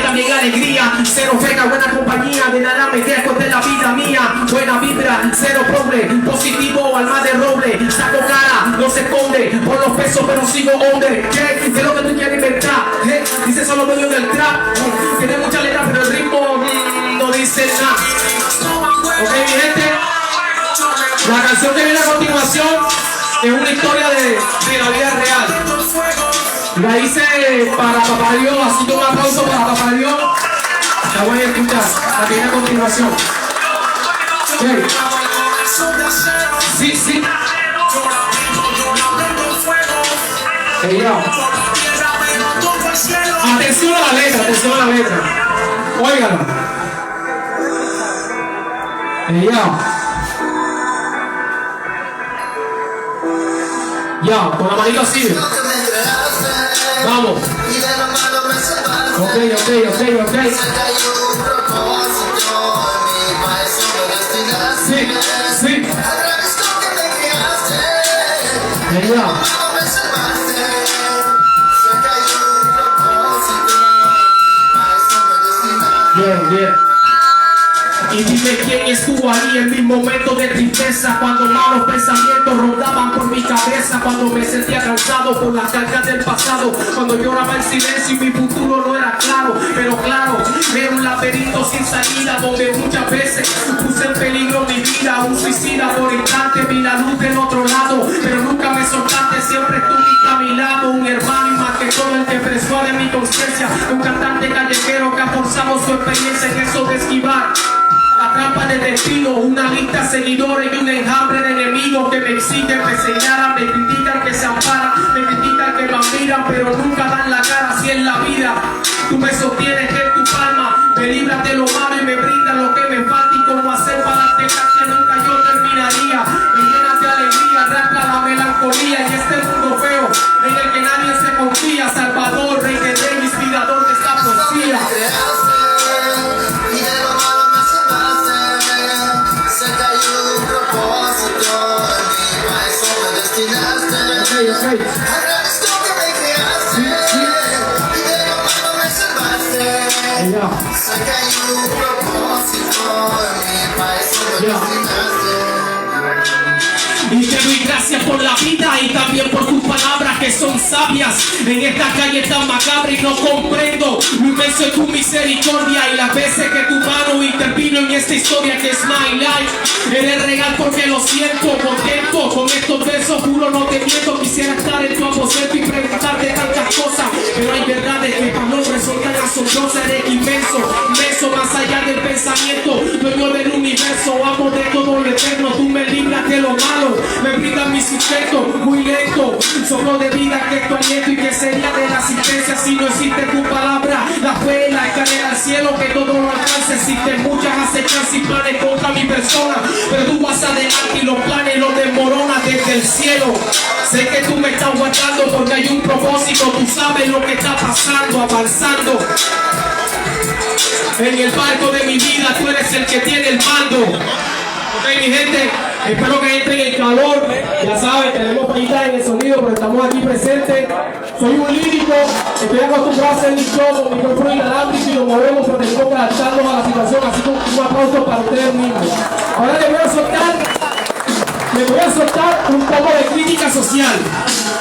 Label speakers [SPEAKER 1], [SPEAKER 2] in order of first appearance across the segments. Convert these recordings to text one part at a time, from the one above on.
[SPEAKER 1] también alegría. Cero pega, buena compañía, de nada me quejo de la vida mía. Buena vibra, cero pobre, positivo, alma de roble. Saco cara, no se esconde por los pesos, pero sigo hombre. ¿Qué es lo que tú quieres inventar? Dice solo dueño del trap. Tiene mucha letra, pero el ritmo no dice nada. Ok, mi gente, la canción que viene a continuación es una historia de la vida real. La hice para Papá Dios, así que un aplauso para Papá Dios. La voy a escuchar, la que viene a continuación. Okay. Sí, sí. Hey, yo. Atención a la letra, atención a la letra. Óigala. Hey, yo. Ya, con la manito así. Vamos. Ok. Sí. Ya. Bien. Y dime quién estuvo ahí en mis momentos de tristeza, cuando malos pensamientos rondaban por mi cabeza, cuando me sentía cansado por las cargas del pasado, cuando lloraba en silencio y mi futuro no era claro, pero claro, era un laberinto sin salida donde muchas veces puse en peligro mi vida, un suicida por instante, vi la luz del otro lado, pero nunca me soltaste, siempre estuviste a mi lado, un hermano y más que todo el que persuade mi conciencia, un cantante callejero que ha forzado su experiencia en eso de esquivar la trampa del destino, una lista de seguidores y un enjambre de enemigos que me exigen, me señalan, me critican, que se amparan, me critican, que me admiran, pero nunca dan la cara. Así es la vida, tú me sostienes en tu palma, me libras de lo malo y me brindas lo que me falta, y cómo hacer para darte gracia nunca yo terminaría. Me llenas de alegría, arranca la melancolía y este mundo feo en el que nadie se confía. Salvador, rey de rey, inspirador de esta poesía.
[SPEAKER 2] Agradezco que me creaste y de lo malo me salvaste. Sé que hay un propósito en mí, para eso me destinaste.
[SPEAKER 1] Y te doy gracias por la vida y también por tus palabras que son sabias. En esta calle tan macabra y no comprendo lo inmenso de tu misericordia y las veces que tu mano intervino en esta historia que es my life. Eres real porque lo siento, contento con estos versos, juro no te miento. Quisiera estar en tu aposento y preguntarte tantas cosas, pero hay verdades que para nombres son tan asombrosas. Eres inmenso, más allá del pensamiento, dueño del universo, amo de todo lo eterno. Tú me libras de lo malo, me brindas mi sustento, muy lento, soplo de vida que tu aliento. Y que sería de la asistencia si no existe tu palabra. La fe, la escalera al cielo, que todo lo alcance. Existen muchas acechanzas y planes contra mi persona, pero tú vas adelante y los planes los desmoronas desde el cielo. Sé que tú me estás guardando porque hay un propósito, tú sabes lo que está pasando, avanzando en el barco de mi vida, tú eres el que tiene el mando. Ok, mi gente, espero que entren en calor. Ya saben, tenemos palitas en el sonido, pero estamos aquí presentes. Soy un lírico, estoy acostumbrado a hacer mi show con micrófono inalámbrico y lo movemos, pero tenemos que adaptarnos a la situación, así que un aplauso para ustedes mismos. Ahora les voy a soltar un poco de crítica social.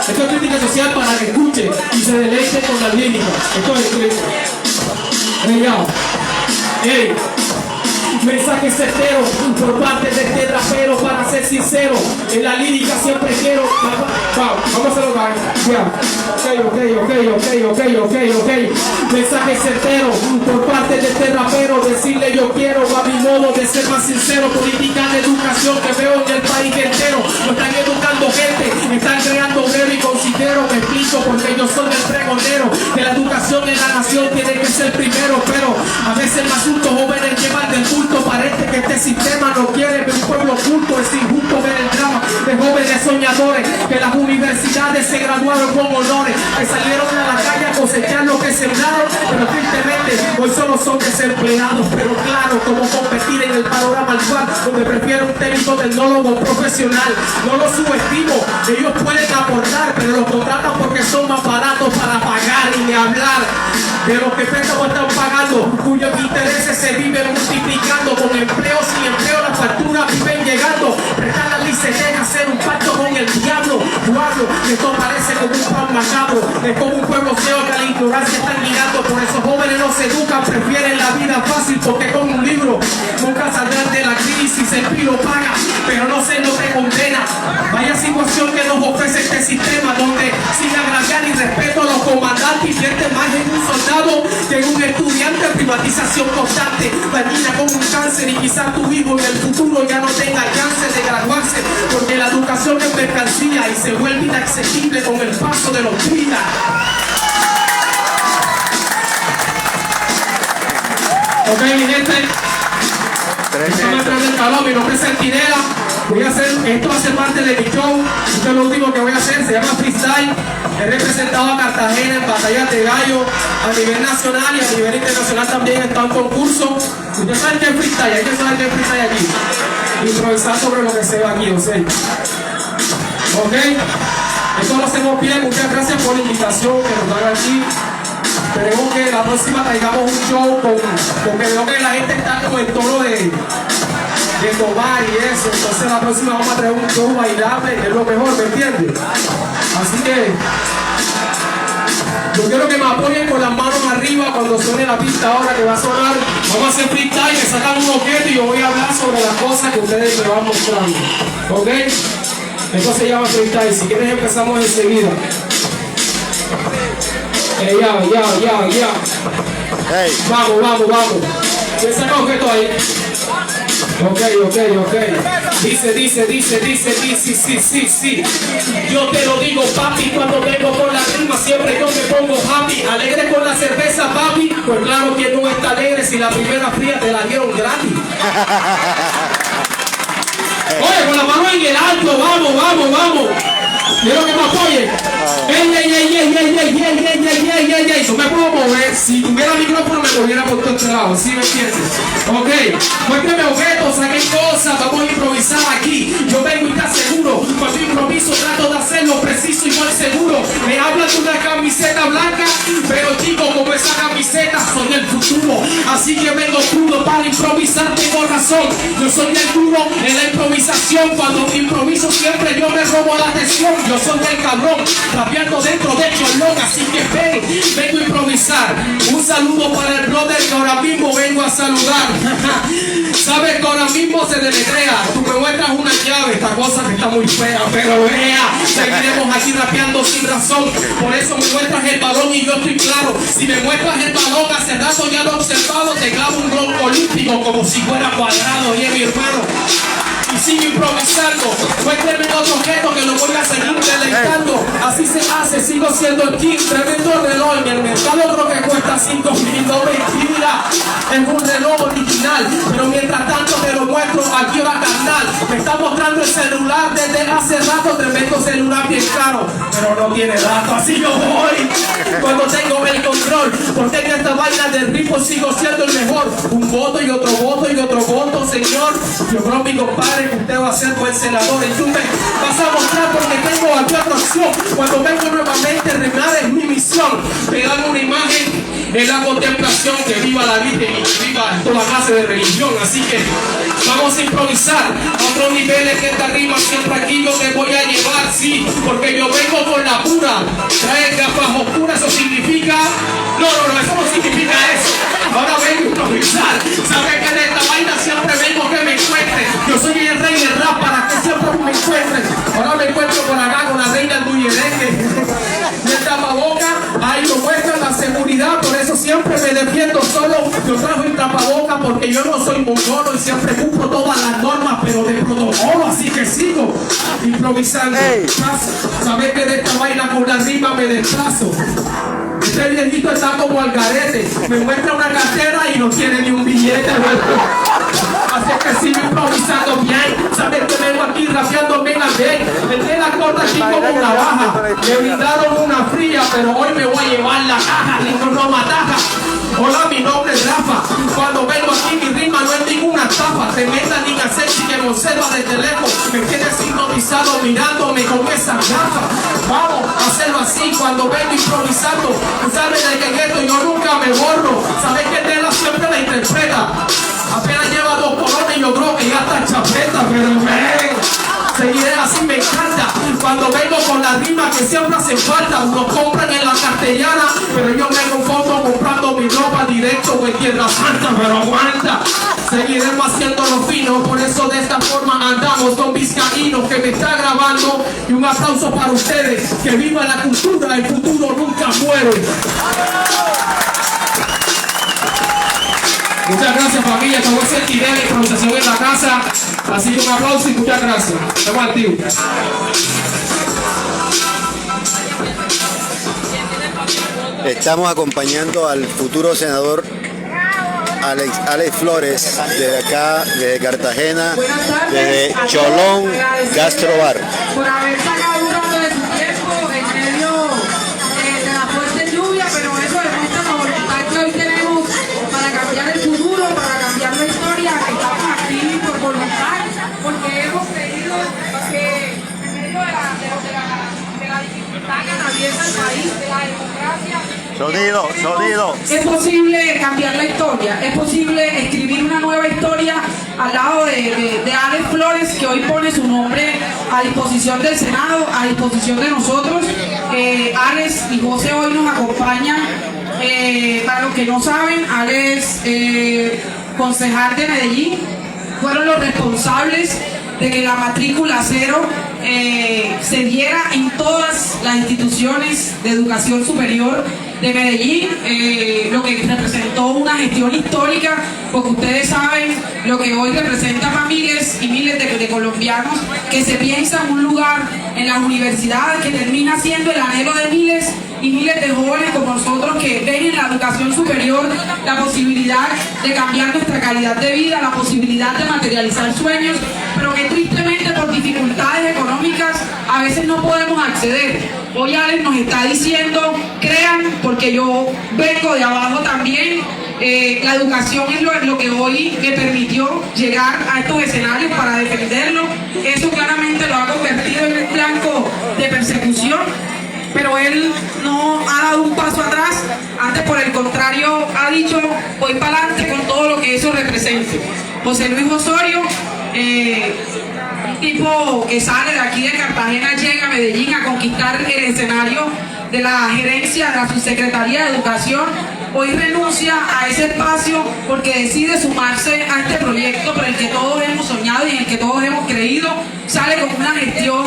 [SPEAKER 1] Esto es crítica social para que escuchen y se deleiten con la lírica. Esto es crítica. Hey. Mensajes certeros por parte de este rapero, para ser sincero, en la lírica siempre quiero. Vamos a hacerlo bien. Ok. Mensajes certeros por parte de este rapero, decirle yo quiero a mi modo de ser más sincero. Política de educación que veo en el país entero, no están educando gente, están creando obrero. Y considero, me explico, porque yo soy el pregonero de la educación en la nación, tiene que ser primero. Pero a veces el asunto jóvenes llevan del culto. Parece que este sistema no quiere ver un pueblo oculto. Es injusto ver el drama de jóvenes soñadores que las universidades se graduaron con honores, que salieron a la calle a cosechar lo que sembraron, pero tristemente hoy solo son desempleados. Pero claro, como competir en el panorama actual, donde prefiero un técnico tecnólogo profesional. No los subestimo, ellos pueden aportar, pero los contratan porque son más baratos para pagar. Y ni hablar de los que préstamos están pagando se vive multiplicando, con empleo, sin empleo, las facturas viven llegando. Pretana y se deja hacer un pacto con el diablo. Esto parece como un pan macabro, es como un pueblo ciego que a la ignorancia están guiando. Por eso jóvenes no se educan, prefieren la vida fácil, porque con un libro nunca saldrán de la crisis. El pilo paga, pero no te condena. Vaya situación que nos ofrece este sistema, donde sin agraviar y respeto a los comandantes invierte más en un soldado que en un estudiante. Privatización constante, dañina como un cáncer, y quizás tu hijo en el futuro ya no tenga chance de graduarse, porque la educación es mercancía y se vuelve inaccesible con el paso de los días. Ok, mi gente, esto me trae el calor, mi nombre es Centinela. Voy a hacer, esto va a ser parte de mi show. Esto es lo último que voy a hacer, se llama freestyle. He representado a Cartagena en batallas de gallo a nivel nacional y a nivel internacional también en un concurso. Ustedes saben qué es freestyle, hay que saber qué es freestyle aquí. Improvisar sobre lo que se ve aquí, ¿ok? Ok, esto lo hacemos bien. Muchas gracias por la invitación que nos dan aquí. Esperemos que la próxima traigamos un show porque veo que la gente está como en tono de tomar y eso. Entonces la próxima vamos a traer un show bailable, que es lo mejor, ¿me entiendes? Así que yo quiero que me apoyen con las manos arriba cuando suene la pista ahora que va a sonar. Vamos a hacer freestyle, me sacan un objeto y yo voy a hablar sobre las cosas que ustedes me van mostrando. ¿Ok? Esto se llama freestyle. Si quieres empezamos enseguida. Ya.
[SPEAKER 3] Hey.
[SPEAKER 1] Vamos. ¿Quién saca objeto ahí? Ok. Dice, sí. Yo te lo digo, papi, cuando vengo con la rima siempre yo me pongo happy. Alegre con la cerveza, papi. Pues claro que no está alegre si la primera fría te la dieron gratis. Oye, con la mano en el alto, vamos. Quiero que me apoyen. Yo me puedo mover. Si tuviera micrófono me moviera por todo este lado. ¿Sí me entiendes? Ok. Muéstrame objetos, saquen cosas. Vamos a improvisar aquí. Yo vengo y te aseguro. Cuando improviso trato de hacerlo preciso y muy seguro. Me hablan de una camiseta blanca, pero chico, como esa camiseta soy el futuro. Así que vengo crudo para improvisar, tengo razón. Yo soy el duro en la improvisación. Cuando improviso siempre yo me robo la atención. Yo soy el cabrón, rapeando dentro de Cholón. Así que vengo a improvisar. Un saludo para el brother que ahora mismo vengo a saludar. Sabes que ahora mismo se deletrea. Tú me muestras una llave, esta cosa que está muy fea, pero vea, seguiremos aquí rapeando sin razón. Por eso me muestras el balón y yo estoy claro. Si me muestras el balón, hace rato ya lo he observado. Te clavo un gol olímpico como si fuera cuadrado. Y mi hermano, y sigo improvisando. Muéstrame otro objeto que lo voy a seguir deleitando. Así se hace, sigo siendo el king. Tremendo reloj en el mercado, otro que cuesta 5.000, no mentira. Es un reloj original, pero mientras tanto te lo muestro aquí ahora, carnal. Me está mostrando el celular desde hace rato. Tremendo celular bien caro, pero no tiene datos. Así yo voy cuando tengo el control, porque en esta vaina del ritmo sigo siendo el mejor. Un voto y otro voto y otro voto, señor. Yo creo, mi compadre, que usted va a ser buen senador y tú me vas a mostrar porque tengo aquí otra opción. Cuando vengo nuevamente, rimar es mi misión. Pegar una imagen en la contemplación, que viva la Virgen y que viva toda clase de religión. Así que vamos a improvisar a otros niveles, que esta rima siempre aquí yo te voy a llevar, sí, porque yo vengo con la pura. Traer gafas oscuras, eso significa... No, eso no significa eso. Ahora vengo a improvisar. Sabes que de esta vaina siempre vengo que me encuentre. Yo soy el rey del rap para que siempre me encuentren. Ahora me encuentro por acá con la reina del bullerengue. Y el tapaboca, ahí lo muestran la seguridad. Por eso siempre me defiendo solo. Yo trajo el tapaboca porque yo no soy mongolo y siempre cumplo todas las normas, pero de protocolo. Así que sigo improvisando. Sabes que de esta vaina con la rima me desplazo. Este viejito está como al garete. Me muestra una cartera y no tiene ni un billete. Así que sigo improvisando bien. Sabes que vengo aquí rapeando bien a bien. Metí la corta aquí como una baja. Me brindaron una fría, pero hoy me voy a llevar la caja. No mataja. Hola, mi nombre es Rafa. Cuando vengo aquí mi rima no es ninguna estafa. Tremenda niña sexy que me observa desde lejos. Me tienes hipnotizado mirándome con esas gafas. Vamos a hacerlo así cuando vengo improvisando. Tú sabes de que en esto yo nunca me borro. Sabes que Tela siempre la interpreta. Cuando vengo con la rima que siempre hacen falta, unos compran en la castellana, pero yo me confundo comprando mi ropa directo en Tierra Santa, pero aguanta. Seguiremos haciéndolo fino, por eso de esta forma andamos con vizcaíno que me está grabando. Y un aplauso para ustedes, que viva la cultura, el futuro nunca muere. Muchas gracias familia, todo ese tiré de improvisación en la casa. Así que un aplauso y muchas gracias. Estamos activos.
[SPEAKER 3] Estamos acompañando al futuro senador Alex Flores, de acá, de Cartagena, desde Cholón Gastrobar.
[SPEAKER 4] Por haber sacado un rato de su tiempo en medio de la fuerte lluvia, pero eso demuestra la voluntad que hoy tenemos para cambiar el futuro, para cambiar la historia. Estamos aquí por voluntad, porque hemos creído que en medio de la dificultad que atraviesa el país, de la democracia,
[SPEAKER 3] Sonido.
[SPEAKER 4] es posible cambiar la historia, es posible escribir una nueva historia al lado de Alex Flores, que hoy pone su nombre a disposición del Senado, a disposición de nosotros. Alex y José hoy nos acompañan. Para los que no saben, Alex, concejal de Medellín, fueron los responsables de que la matrícula cero se diera en todas las instituciones de educación superior de Medellín, lo que representó una gestión histórica, porque ustedes saben lo que hoy representa para miles y miles de colombianos que se piensa en un lugar en las universidades que termina siendo el anhelo de miles y miles de jóvenes como nosotros que ven en la educación superior la posibilidad de cambiar nuestra calidad de vida, la posibilidad de materializar sueños, pero que tristemente por dificultades económicas a veces no podemos acceder. Hoy Alex nos está diciendo, crean, porque yo vengo de abajo también, la educación es lo que hoy me permitió llegar a estos escenarios para defenderlo. Eso claramente lo ha convertido en un blanco de persecución, pero él no ha dado un paso atrás, antes por el contrario ha dicho, voy para adelante con todo lo que eso represente. José Luis Osorio, un tipo que sale de aquí de Cartagena, llega a Medellín a conquistar el escenario de la gerencia de la subsecretaría de Educación. Hoy renuncia a ese espacio porque decide sumarse a este proyecto por el que todos hemos soñado y en el que todos hemos creído. Sale con una gestión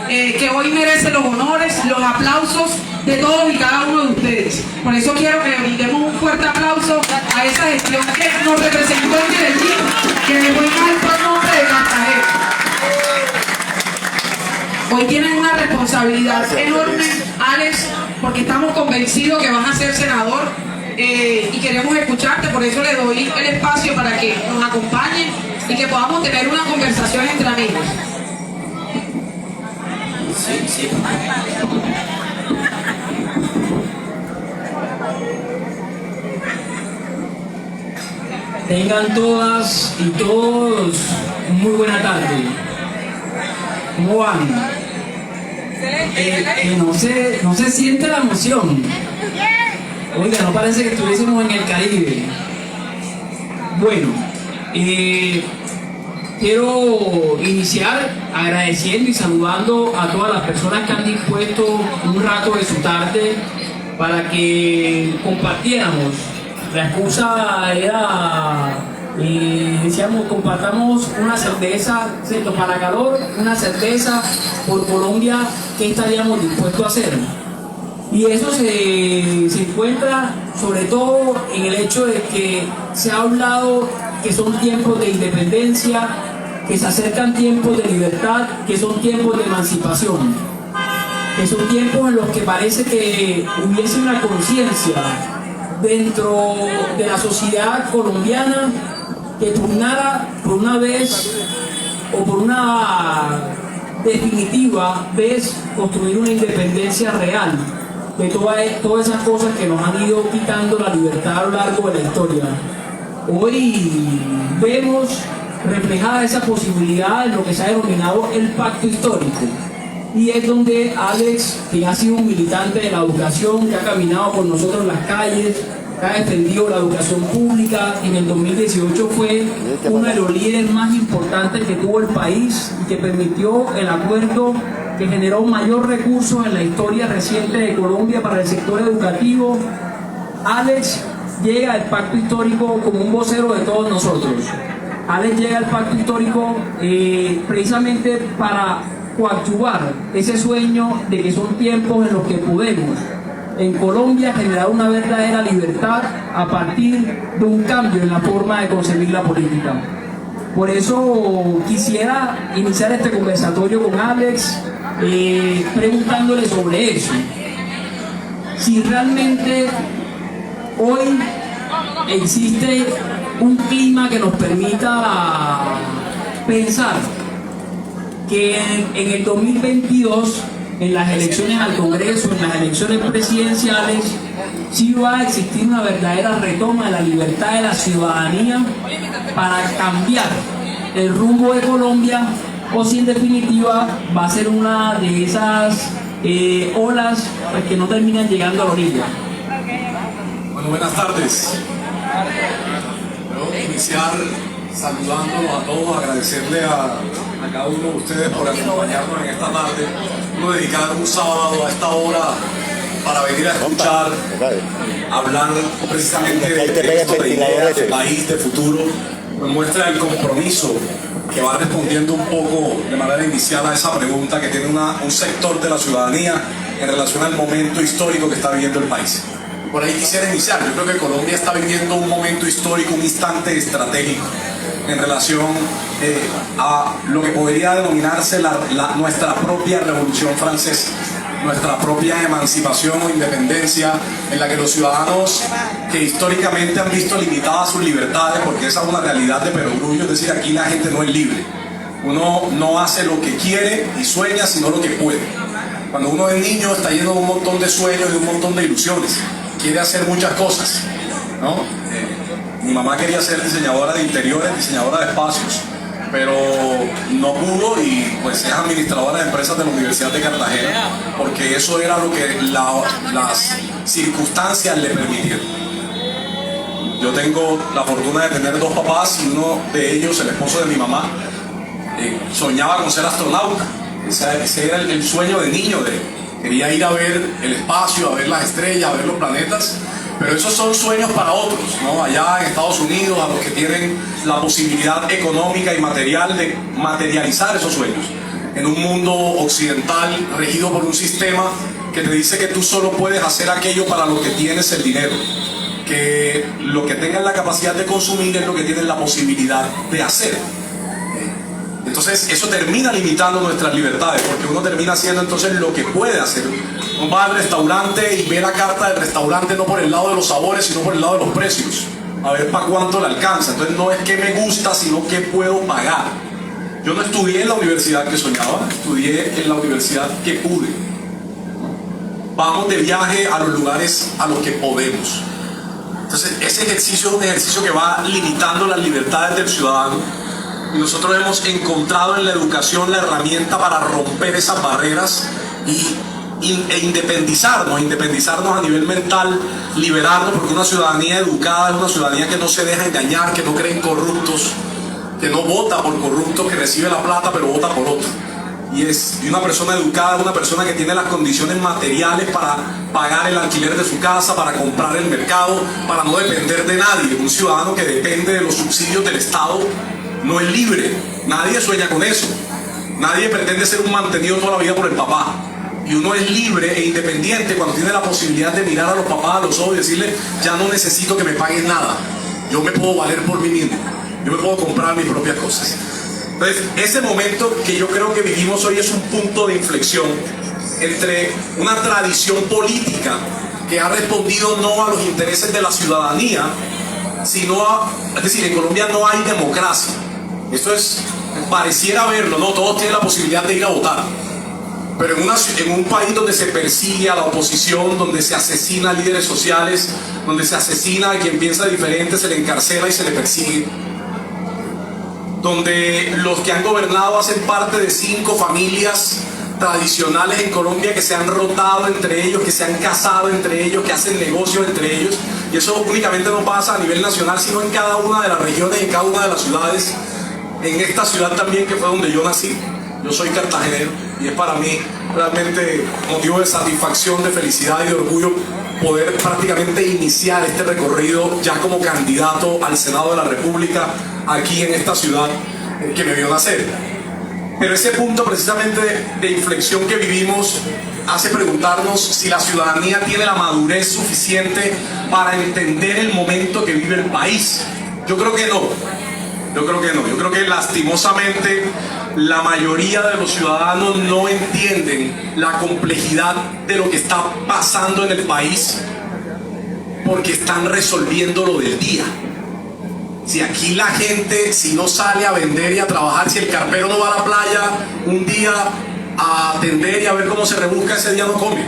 [SPEAKER 4] que hoy merece los honores, los aplausos de todos y cada uno de ustedes. Por eso quiero que brindemos un fuerte aplauso a esa gestión que nos representó en Medellín, que dejó en alto el nombre de Cartagena. Hoy tienen una responsabilidad enorme, Alex, porque estamos convencidos que vas a ser senador y queremos escucharte, por eso le doy el espacio para que nos acompañen y que podamos tener una conversación entre amigos.
[SPEAKER 1] Sí.
[SPEAKER 5] Tengan todas y todos muy buena tarde. ¿Cómo van? No se siente la emoción. Oiga, no parece que estuviésemos en el Caribe. Bueno, quiero iniciar agradeciendo y saludando a todas las personas que han dispuesto un rato de su tarde para que compartiéramos. La excusa era, decíamos, compartamos una cerveza, ¿cierto? Para calor, una cerveza por Colombia, ¿qué estaríamos dispuestos a hacer? Y eso se encuentra sobre todo en el hecho de que se ha hablado que son tiempos de independencia, que se acercan tiempos de libertad, que son tiempos de emancipación, que son tiempos en los que parece que hubiese una conciencia dentro de la sociedad colombiana que pugnara por una vez o por una definitiva vez construir una independencia real de todas esas cosas que nos han ido quitando la libertad a lo largo de la historia. Hoy vemos reflejada esa posibilidad en lo que se ha denominado el pacto histórico, y es donde Alex, que ha sido un militante de la educación, que ha caminado con nosotros en las calles, que ha defendido la educación pública, en el 2018 fue uno de los líderes más importantes que tuvo el país y que permitió el acuerdo que generó mayor recursos en la historia reciente de Colombia para el sector educativo. Alex llega al pacto histórico como un vocero de todos nosotros. Alex llega al pacto histórico precisamente para coadyuvar ese sueño de que son tiempos en los que podemos en Colombia generar una verdadera libertad a partir de un cambio en la forma de concebir la política. Por eso quisiera iniciar este conversatorio con Alex preguntándole sobre eso. Si realmente hoy existe un clima que nos permita pensar que en el 2022, en las elecciones al Congreso, en las elecciones presidenciales, sí va a existir una verdadera retoma de la libertad de la ciudadanía para cambiar el rumbo de Colombia, o si en definitiva va a ser una de esas olas que no terminan llegando a la orilla.
[SPEAKER 6] Bueno, buenas tardes. Quiero iniciar saludándolos a todos, agradecerle a cada uno de ustedes por acompañarnos en esta tarde. Quiero dedicar un sábado a esta hora para venir a escuchar, hablar precisamente de esto, de ideas, de país, de futuro. Nos muestra el compromiso que va respondiendo un poco de manera inicial a esa pregunta que tiene un sector de la ciudadanía en relación al momento histórico que está viviendo el país. Por ahí quisiera iniciar. Yo creo que Colombia está viviendo un momento histórico, un instante estratégico en relación a lo que podría denominarse nuestra propia Revolución Francesa, nuestra propia emancipación o independencia, en la que los ciudadanos que históricamente han visto limitadas sus libertades, porque esa es una realidad de perogrullo, es decir, aquí la gente no es libre. Uno no hace lo que quiere y sueña, sino lo que puede. Cuando uno es niño está lleno de un montón de sueños y un montón de ilusiones. Quiere hacer muchas cosas, ¿no? Mi mamá quería ser diseñadora de interiores, diseñadora de espacios, pero no pudo y pues es administradora de empresas de la Universidad de Cartagena, porque eso era lo que las circunstancias le permitieron. Yo tengo la fortuna de tener dos papás y uno de ellos, el esposo de mi mamá, soñaba con ser astronauta. Ese era el sueño de niño de él. Quería ir a ver el espacio, a ver las estrellas, a ver los planetas, pero esos son sueños para otros, ¿no? Allá en Estados Unidos, a los que tienen la posibilidad económica y material de materializar esos sueños. En un mundo occidental regido por un sistema que te dice que tú solo puedes hacer aquello para lo que tienes el dinero, que lo que tengas la capacidad de consumir es lo que tienes la posibilidad de hacer. Entonces eso termina limitando nuestras libertades, porque uno termina haciendo entonces lo que puede hacer. Uno va al restaurante y ve la carta del restaurante no por el lado de los sabores, sino por el lado de los precios, a ver para cuánto le alcanza. Entonces no es que me gusta, sino que puedo pagar. Yo no estudié en la universidad que soñaba, estudié en la universidad que pude. Vamos de viaje a los lugares a los que podemos. Entonces ese ejercicio es un ejercicio que va limitando las libertades del ciudadano. Y nosotros hemos encontrado en la educación la herramienta para romper esas barreras e independizarnos a nivel mental, liberarnos, porque una ciudadanía educada es una ciudadanía que no se deja engañar, que no cree en corruptos, que no vota por corruptos, que recibe la plata pero vota por otro. Y una persona educada es una persona que tiene las condiciones materiales para pagar el alquiler de su casa, para comprar el mercado, para no depender de nadie. Un ciudadano que depende de los subsidios del Estado no es libre. Nadie sueña con eso. Nadie pretende ser un mantenido toda la vida por el papá. Y uno es libre e independiente cuando tiene la posibilidad de mirar a los papás a los ojos y decirle: ya no necesito que me paguen nada, yo me puedo valer por mí mismo, yo me puedo comprar mis propias cosas. Entonces ese momento que yo creo que vivimos hoy es un punto de inflexión entre una tradición política que ha respondido no a los intereses de la ciudadanía, sino es decir, en Colombia no hay democracia. Esto es, pareciera verlo, no todos tienen la posibilidad de ir a votar, pero en un país donde se persigue a la oposición, donde se asesina a líderes sociales, donde se asesina a quien piensa diferente, se le encarcela y se le persigue, donde los que han gobernado hacen parte de 5 familias tradicionales en Colombia que se han rotado entre ellos, que se han casado entre ellos, que hacen negocios entre ellos, y eso únicamente no pasa a nivel nacional, sino en cada una de las regiones, en cada una de las ciudades. En esta ciudad también, que fue donde yo nací, yo soy cartagenero, y es para mí realmente motivo de satisfacción, de felicidad y de orgullo poder prácticamente iniciar este recorrido ya como candidato al Senado de la República aquí en esta ciudad que me vio nacer. Pero ese punto precisamente de inflexión que vivimos hace preguntarnos si la ciudadanía tiene la madurez suficiente para entender el momento que vive el país. Yo creo que no. Yo creo que lastimosamente la mayoría de los ciudadanos no entienden la complejidad de lo que está pasando en el país porque están resolviendo lo del día. Si aquí la gente, si no sale a vender y a trabajar, si el carpero no va a la playa un día a atender y a ver cómo se rebusca, ese día no come.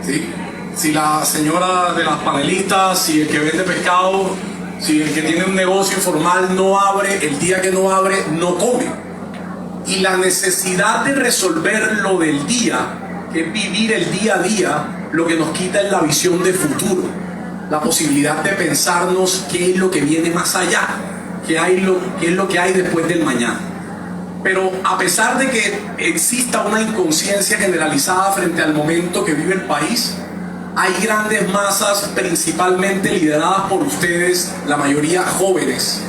[SPEAKER 6] ¿Sí? Si la señora de las panelistas, si el que vende pescado, si el que tiene un negocio informal no abre, el día que no abre, no come. Y la necesidad de resolver lo del día, que es vivir el día a día, lo que nos quita es la visión de futuro, la posibilidad de pensarnos qué es lo que viene más allá, qué es lo que hay después del mañana. Pero a pesar de que exista una inconsciencia generalizada frente al momento que vive el país, hay grandes masas, principalmente lideradas por ustedes, la mayoría jóvenes,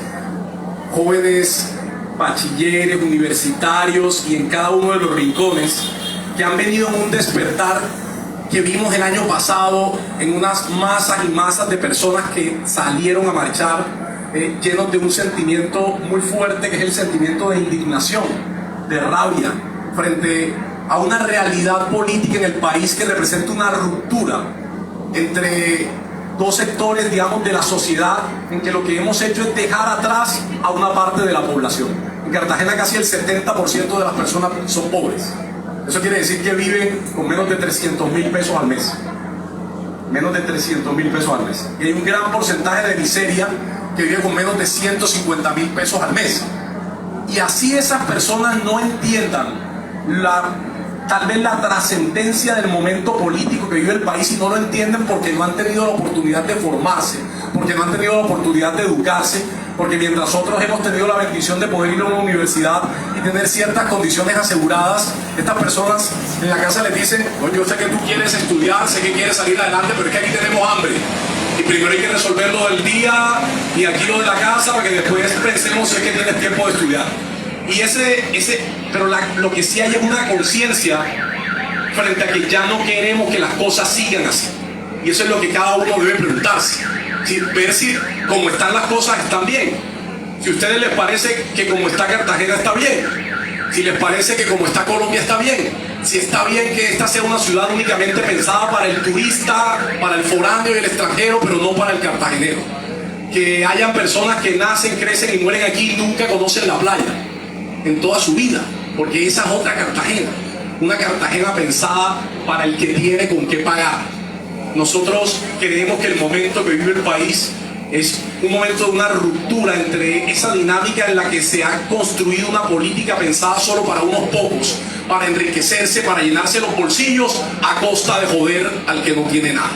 [SPEAKER 6] bachilleres, universitarios y en cada uno de los rincones, que han venido en un despertar que vimos el año pasado en unas masas y masas de personas que salieron a marchar llenos de un sentimiento muy fuerte, que es el sentimiento de indignación, de rabia, frente a una realidad política en el país que representa una ruptura entre dos sectores, digamos, de la sociedad, en que lo que hemos hecho es dejar atrás a una parte de la población. En Cartagena casi el 70% de las personas son pobres. Eso quiere decir que viven con menos de 300.000 pesos al mes. Menos de 300.000 pesos al mes. Y hay un gran porcentaje de miseria que vive con menos de 150.000 pesos al mes. Y así esas personas no entiendan tal vez la trascendencia del momento político que vive el país, y no lo entienden porque no han tenido la oportunidad de formarse, porque no han tenido la oportunidad de educarse, porque mientras nosotros hemos tenido la bendición de poder ir a una universidad y tener ciertas condiciones aseguradas, estas personas en la casa les dicen: oye, yo sé que tú quieres estudiar, sé que quieres salir adelante, pero es que aquí tenemos hambre. Y primero hay que resolver lo del día y aquí lo de la casa para que después pensemos si es que tienes tiempo de estudiar. Y pero lo que sí hay es una conciencia frente a que ya no queremos que las cosas sigan así. Y eso es lo que cada uno debe preguntarse. ¿Sí? Ver si como están las cosas están bien. Si a ustedes les parece que como está Cartagena está bien. Si les parece que como está Colombia está bien. Si está bien que esta sea una ciudad únicamente pensada para el turista, para el foráneo y el extranjero, pero no para el cartagenero. Que hayan personas que nacen, crecen y mueren aquí y nunca conocen la playa en toda su vida, porque esa es otra Cartagena, una Cartagena pensada para el que tiene con qué pagar. Nosotros creemos que el momento que vive el país es un momento de una ruptura entre esa dinámica en la que se ha construido una política pensada solo para unos pocos, para enriquecerse, para llenarse los bolsillos a costa de joder al que no tiene nada.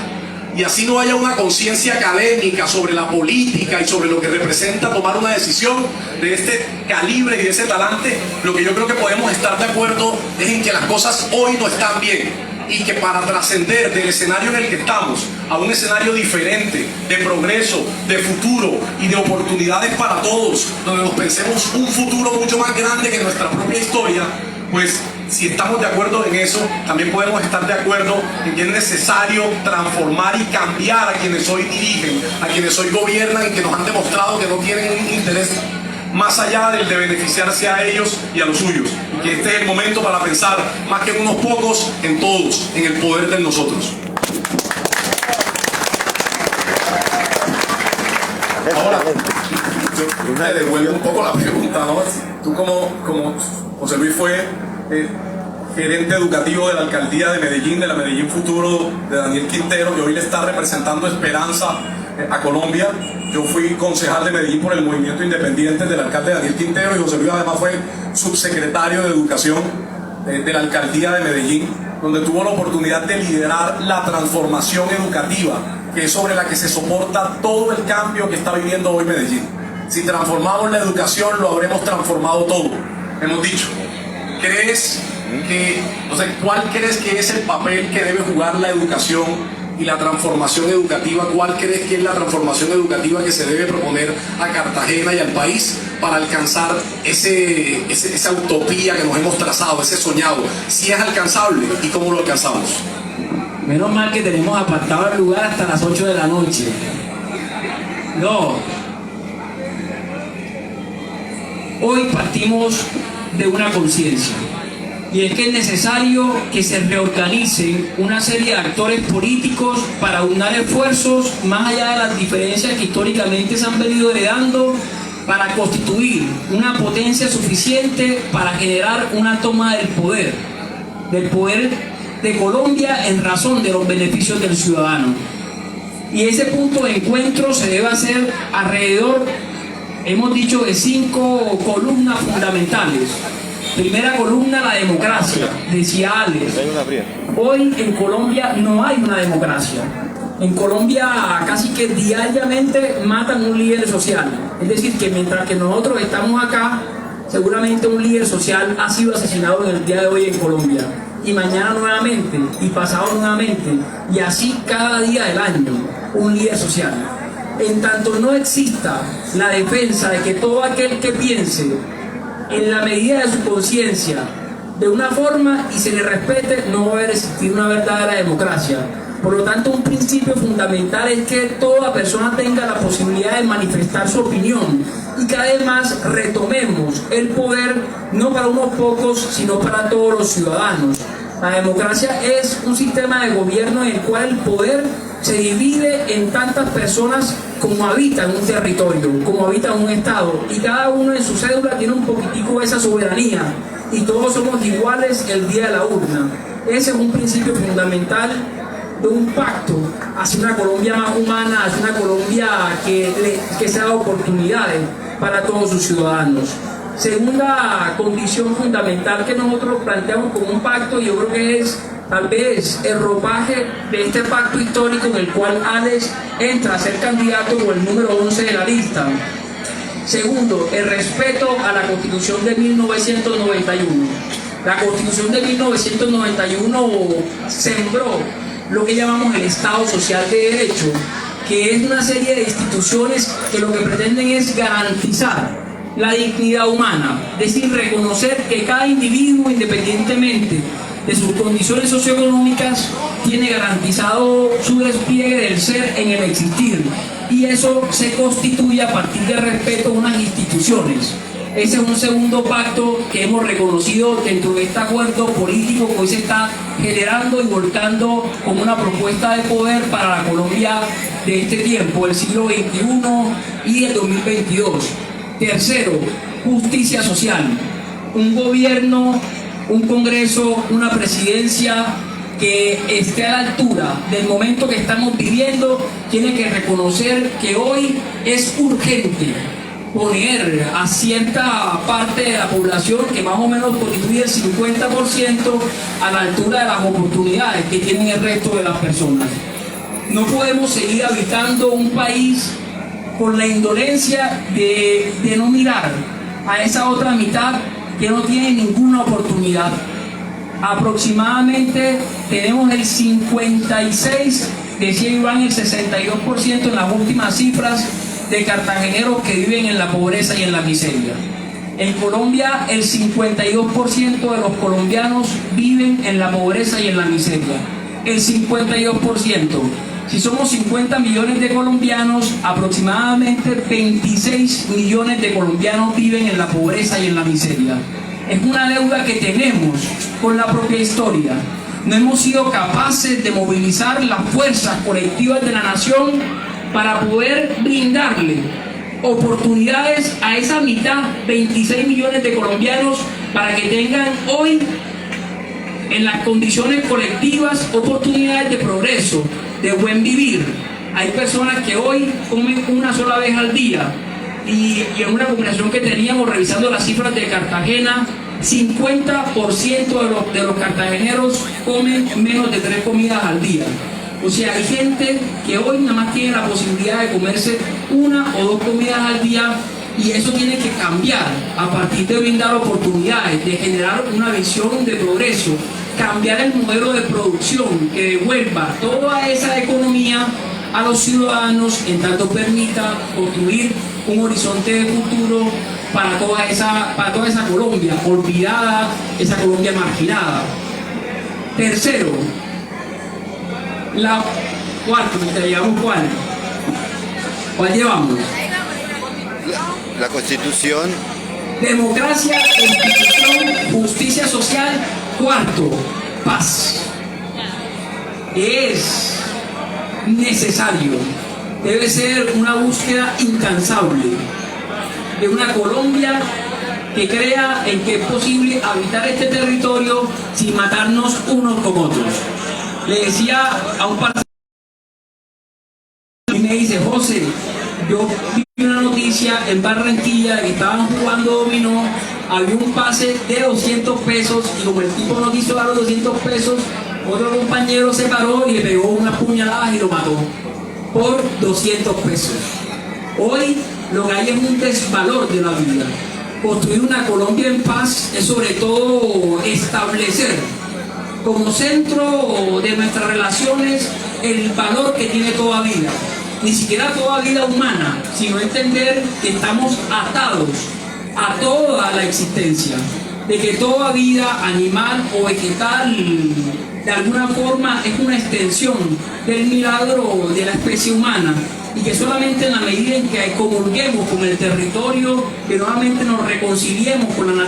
[SPEAKER 6] Y así no haya una conciencia académica sobre la política y sobre lo que representa tomar una decisión de este calibre y de ese talante, lo que yo creo que podemos estar de acuerdo es en que las cosas hoy no están bien, y que para trascender del escenario en el que estamos a un escenario diferente, de progreso, de futuro y de oportunidades para todos, donde nos pensemos un futuro mucho más grande que nuestra propia historia, pues si estamos de acuerdo en eso, también podemos estar de acuerdo en que es necesario transformar y cambiar a quienes hoy dirigen, a quienes hoy gobiernan y que nos han demostrado que no tienen un interés más allá del de beneficiarse a ellos y a los suyos. Y que este es el momento para pensar, más que en unos pocos, en todos, en el poder de nosotros. Ahora, yo me devuelvo un poco la pregunta, ¿no? Tú como José Luis fue gerente educativo de la alcaldía de Medellín, de la Medellín Futuro, de Daniel Quintero, que hoy le está representando Esperanza a Colombia. Yo fui concejal de Medellín por el movimiento independiente del alcalde Daniel Quintero, y José Luis además fue subsecretario de Educación de la alcaldía de Medellín, donde tuvo la oportunidad de liderar la transformación educativa, que es sobre la que se soporta todo el cambio que está viviendo hoy Medellín. Si transformamos la educación, lo habremos transformado todo. Hemos dicho: ¿crees O sea, ¿cuál crees que es el papel que debe jugar la educación y la transformación educativa? ¿Cuál crees que es la transformación educativa que se debe proponer a Cartagena y al país para alcanzar esa utopía que nos hemos trazado, ese soñado? Si es alcanzable y cómo lo alcanzamos.
[SPEAKER 5] Menos mal que tenemos apartado el lugar hasta las 8 de la noche. No. Hoy partimos de una conciencia. Y es que es necesario que se reorganicen una serie de actores políticos para aunar esfuerzos más allá de las diferencias que históricamente se han venido heredando, para constituir una potencia suficiente para generar una toma del poder de Colombia en razón de los beneficios del ciudadano. Y ese punto de encuentro se debe hacer alrededor, hemos dicho, de 5 columnas fundamentales. Primera columna, la democracia, decía Alex. Hoy en Colombia no hay una democracia. En Colombia casi que diariamente matan un líder social. Es decir, que mientras que nosotros estamos acá, seguramente un líder social ha sido asesinado en el día de hoy en Colombia. Y mañana nuevamente, y pasado nuevamente, y así cada día del año, un líder social. En tanto no exista la defensa de que todo aquel que piense en la medida de su conciencia de una forma y se le respete, no va a haber existir una verdadera democracia. Por lo tanto, un principio fundamental es que toda persona tenga la posibilidad de manifestar su opinión y que además retomemos el poder no para unos pocos, sino para todos los ciudadanos. La democracia es un sistema de gobierno en el cual el poder se divide en tantas personas como habitan un territorio, como habitan un estado, y cada uno en su cédula tiene un poquitico de esa soberanía, y todos somos iguales el día de la urna. Ese es un principio fundamental de un pacto hacia una Colombia más humana, hacia una Colombia que se haga oportunidades para todos sus ciudadanos. Segunda condición fundamental que nosotros planteamos como un pacto, y yo creo que es tal vez el ropaje de este pacto histórico en el cual Alex entra a ser candidato con el número 11 de la lista. Segundo, el respeto a la Constitución de 1991. La Constitución de 1991 sembró lo que llamamos el Estado Social de Derecho, que es una serie de instituciones que lo que pretenden es garantizar la dignidad humana, es decir, reconocer que cada individuo, independientemente de sus condiciones socioeconómicas, tiene garantizado su despliegue del ser en el existir, y eso se constituye a partir del respeto a unas instituciones. Ese es un segundo pacto que hemos reconocido dentro de este acuerdo político que hoy se está generando y volcando como una propuesta de poder para la Colombia de este tiempo, el siglo XXI y el 2022. Tercero, justicia social. Un gobierno, un Congreso, una presidencia que esté a la altura del momento que estamos viviendo, tiene que reconocer que hoy es urgente poner a cierta parte de la población, que más o menos constituye el 50%, a la altura de las oportunidades que tienen el resto de las personas. No podemos seguir habitando un país con la indolencia de no mirar a esa otra mitad que no tiene ninguna oportunidad. Aproximadamente tenemos el 56%, decía Iván, el 62% en las últimas cifras de cartageneros que viven en la pobreza y en la miseria. En Colombia, el 52% de los colombianos viven en la pobreza y en la miseria. El 52%. Si somos 50 millones de colombianos, aproximadamente 26 millones de colombianos viven en la pobreza y en la miseria. Es una deuda que tenemos con la propia historia. No hemos sido capaces de movilizar las fuerzas colectivas de la nación para poder brindarle oportunidades a esa mitad, 26 millones de colombianos, para que tengan hoy, en las condiciones colectivas, oportunidades de progreso, de buen vivir. Hay personas que hoy comen una sola vez al día, y en una conversación que teníamos revisando las cifras de Cartagena, 50% de los cartageneros comen menos de 3 comidas al día. O sea, hay gente que hoy nada más tiene la posibilidad de comerse 1 o 2 comidas al día, Y eso tiene que cambiar a partir de brindar oportunidades, de generar una visión de progreso, cambiar el modelo de producción que devuelva toda esa economía a los ciudadanos, en tanto permita construir un horizonte de futuro para toda esa Colombia olvidada, esa Colombia marginada. Tercero, cuarto, ¿cuál llevamos?
[SPEAKER 3] La Constitución.
[SPEAKER 5] Democracia, Constitución, justicia social. Cuarto, paz. Es necesario, debe ser una búsqueda incansable de una Colombia que crea en que es posible habitar este territorio sin matarnos unos con otros. Le decía a un parcero y me dice: José, yo vi una noticia en Barranquilla de que estaban jugando dominó, había un pase de 200 pesos y como el tipo no quiso dar los 200 pesos, otro compañero se paró y le pegó unas puñaladas y lo mató por 200 pesos. Hoy lo que hay es un desvalor de la vida. Construir una Colombia en paz es sobre todo establecer como centro de nuestras relaciones el valor que tiene toda vida. Ni siquiera toda vida humana, sino entender que estamos atados a toda la existencia, de que toda vida animal o vegetal de alguna forma es una extensión del milagro de la especie humana, y que solamente en la medida en que comulguemos con el territorio, que nuevamente nos reconciliemos con la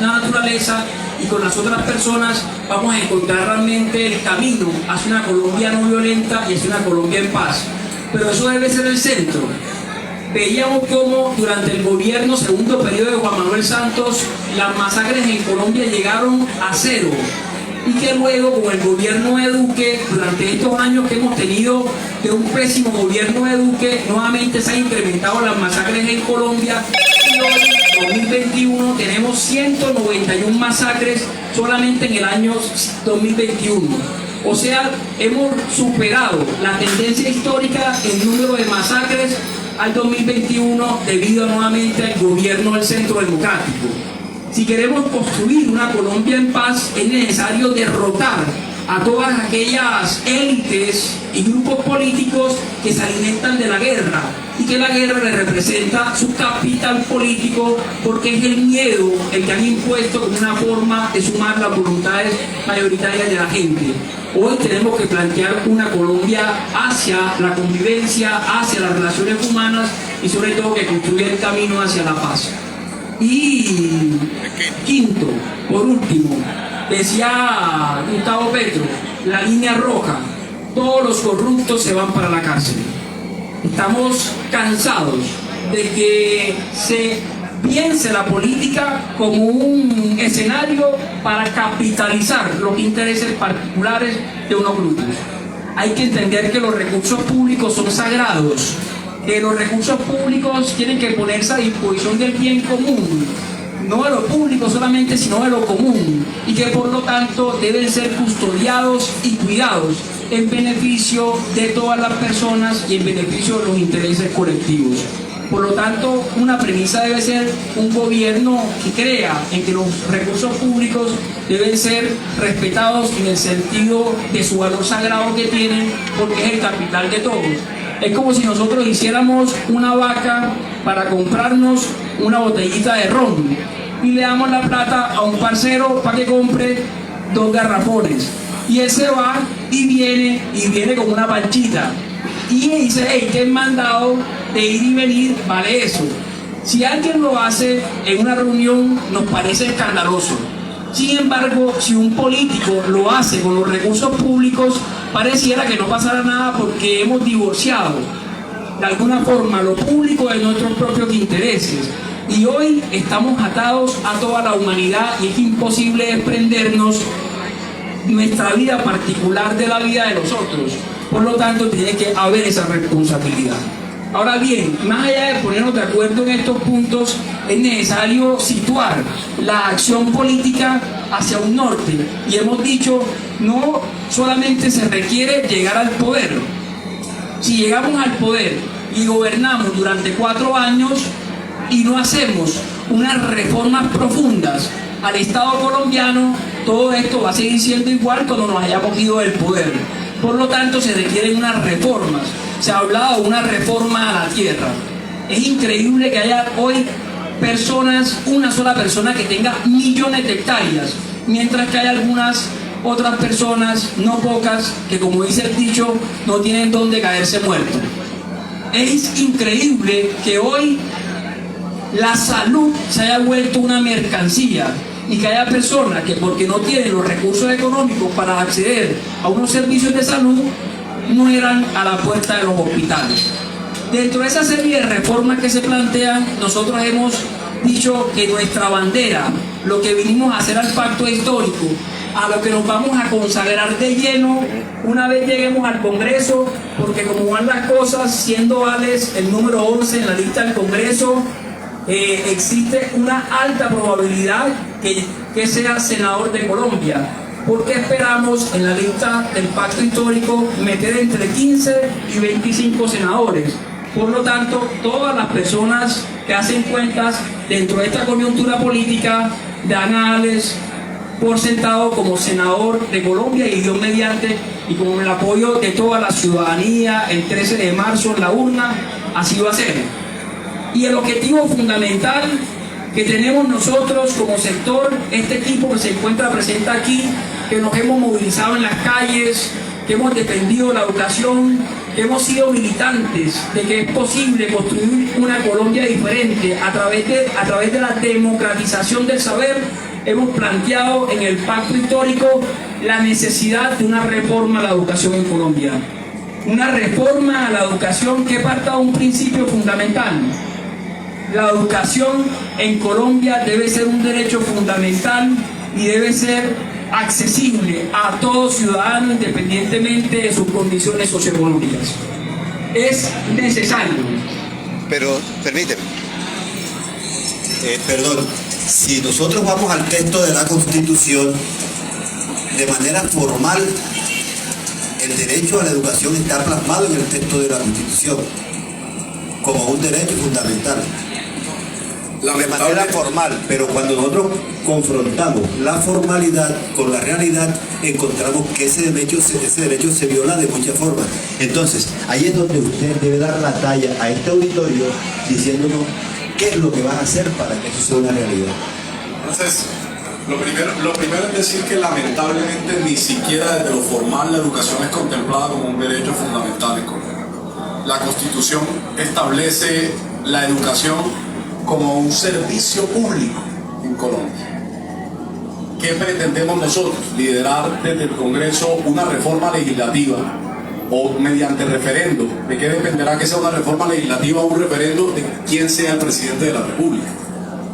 [SPEAKER 5] naturaleza y con las otras personas, vamos a encontrar realmente el camino hacia una Colombia no violenta y hacia una Colombia en paz. Pero eso debe ser el centro. Veíamos cómo durante el gobierno segundo periodo de Juan Manuel Santos las masacres en Colombia llegaron a 0, y que luego con el gobierno de Duque, durante estos años que hemos tenido de un pésimo gobierno de Duque, nuevamente se han incrementado las masacres en Colombia, y hoy, 2021, tenemos 191 masacres solamente en el año 2021. O sea, hemos superado la tendencia histórica en número de masacres al 2021 debido nuevamente al gobierno del Centro Democrático. Si queremos construir una Colombia en paz, es necesario derrotar a todas aquellas élites y grupos políticos que se alimentan de la guerra, y que la guerra le representa su capital político, porque es el miedo el que han impuesto como una forma de sumar las voluntades mayoritarias de la gente. Hoy tenemos que plantear una Colombia hacia la convivencia, hacia las relaciones humanas, y sobre todo que construya el camino hacia la paz. Y quinto, por último, decía Gustavo Petro, la línea roja: todos los corruptos se van para la cárcel. Estamos cansados de que se piense la política como un escenario para capitalizar los intereses particulares de unos grupos. Hay que entender que los recursos públicos son sagrados, que los recursos públicos tienen que ponerse a disposición del bien común, no de lo público solamente, sino de lo común, y que por lo tanto deben ser custodiados y cuidados en beneficio de todas las personas y en beneficio de los intereses colectivos. Por lo tanto, una premisa debe ser un gobierno que crea en que los recursos públicos deben ser respetados en el sentido de su valor sagrado que tienen, porque es el capital de todos. Es como si nosotros hiciéramos una vaca para comprarnos una botellita de ron y le damos la plata a un parcero para que compre 2 garrafones, y él se va y viene con una panchita y dice: hey, ¿qué mandado de ir y venir vale eso? Si alguien lo hace en una reunión nos parece escandaloso. Sin embargo, si un político lo hace con los recursos públicos, pareciera que no pasará nada, porque hemos divorciado de alguna forma lo público de nuestros propios intereses. Y hoy estamos atados a toda la humanidad, y es imposible desprendernos nuestra vida particular de la vida de los otros. Por lo tanto, tiene que haber esa responsabilidad. Ahora bien, más allá de ponernos de acuerdo en estos puntos, es necesario situar la acción política hacia un norte. Y hemos dicho, no solamente se requiere llegar al poder. Si llegamos al poder y gobernamos durante 4 años, y no hacemos unas reformas profundas al Estado colombiano, todo esto va a seguir siendo igual cuando nos hayamos ido del poder. Por lo tanto, se requieren unas reformas. Se ha hablado de una reforma a la tierra. Es increíble que haya hoy personas, una sola persona que tenga millones de hectáreas, mientras que hay algunas otras personas, no pocas, que como dice el dicho, no tienen dónde caerse muertos. Es increíble que hoy la salud se haya vuelto una mercancía y que haya personas que porque no tienen los recursos económicos para acceder a unos servicios de salud, mueran a la puerta de los hospitales. Dentro de esa serie de reformas que se plantean, nosotros hemos dicho que nuestra bandera, lo que vinimos a hacer al pacto histórico, a lo que nos vamos a consagrar de lleno una vez lleguemos al Congreso, porque como van las cosas, siendo Alex el número 11 en la lista del Congreso, existe una alta probabilidad que sea senador de Colombia, porque esperamos en la lista del pacto histórico meter entre 15 y 25 senadores. Por lo tanto, todas las personas que hacen cuentas dentro de esta coyuntura política dan a Alex por sentado como senador de Colombia, y Dios mediante, y con el apoyo de toda la ciudadanía, el 13 de marzo en la urna, así va a ser. Y el objetivo fundamental que tenemos nosotros como sector, este equipo que se encuentra presente aquí, que nos hemos movilizado en las calles, que hemos defendido la educación, que hemos sido militantes de que es posible construir una Colombia diferente a través de la democratización del saber, hemos planteado en el pacto histórico la necesidad de una reforma a la educación en Colombia. Una reforma a la educación que parta de un principio fundamental. La educación en Colombia debe ser un derecho fundamental y debe ser accesible a todo ciudadano independientemente de sus condiciones socioeconómicas. Es necesario.
[SPEAKER 3] Pero, permíteme.
[SPEAKER 7] Perdón, si nosotros vamos al texto de la Constitución, de manera formal, el derecho a la educación está plasmado en el texto de la Constitución como un derecho fundamental. De manera formal, pero cuando nosotros confrontamos la formalidad con la realidad, encontramos que ese derecho se viola de muchas formas. Entonces, ahí es donde usted debe dar la talla a este auditorio diciéndonos qué es lo que va a hacer para que eso sea una realidad.
[SPEAKER 6] Entonces, lo primero es decir que lamentablemente ni siquiera desde lo formal la educación es contemplada como un derecho fundamental en Colombia. La Constitución establece la educación como un servicio público en Colombia. ¿Qué pretendemos nosotros? Liderar desde el Congreso una reforma legislativa o mediante referendo. ¿De qué dependerá que sea una reforma legislativa o un referendo? De quién sea el presidente de la República.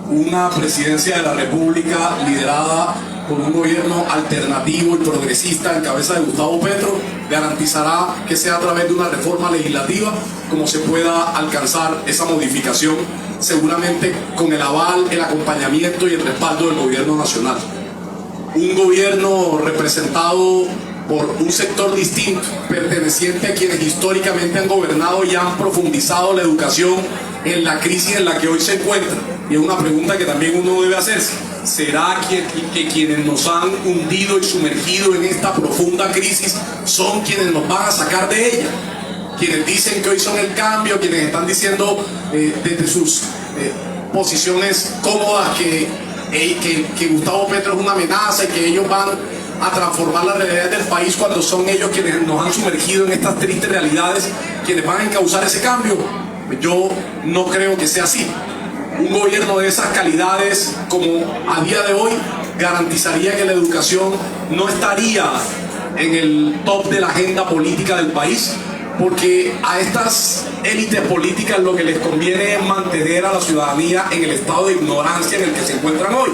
[SPEAKER 6] Una presidencia de la República liderada por un gobierno alternativo y progresista en cabeza de Gustavo Petro garantizará que sea a través de una reforma legislativa como se pueda alcanzar esa modificación, seguramente con el aval, el acompañamiento y el respaldo del gobierno nacional. Un gobierno representado por un sector distinto, perteneciente a quienes históricamente han gobernado y han profundizado la educación en la crisis en la que hoy se encuentra. Y es una pregunta que también uno debe hacerse. ¿Será que quienes nos han hundido y sumergido en esta profunda crisis son quienes nos van a sacar de ella? Quienes dicen que hoy son el cambio, quienes están diciendo desde sus posiciones cómodas que Gustavo Petro es una amenaza y que ellos van a transformar la realidad del país, cuando son ellos quienes nos han sumergido en estas tristes realidades, quienes van a encauzar ese cambio. Yo no creo que sea así. Un gobierno de esas calidades como a día de hoy garantizaría que la educación no estaría en el top de la agenda política del país, porque a estas élites políticas lo que les conviene es mantener a la ciudadanía en el estado de ignorancia en el que se encuentran hoy,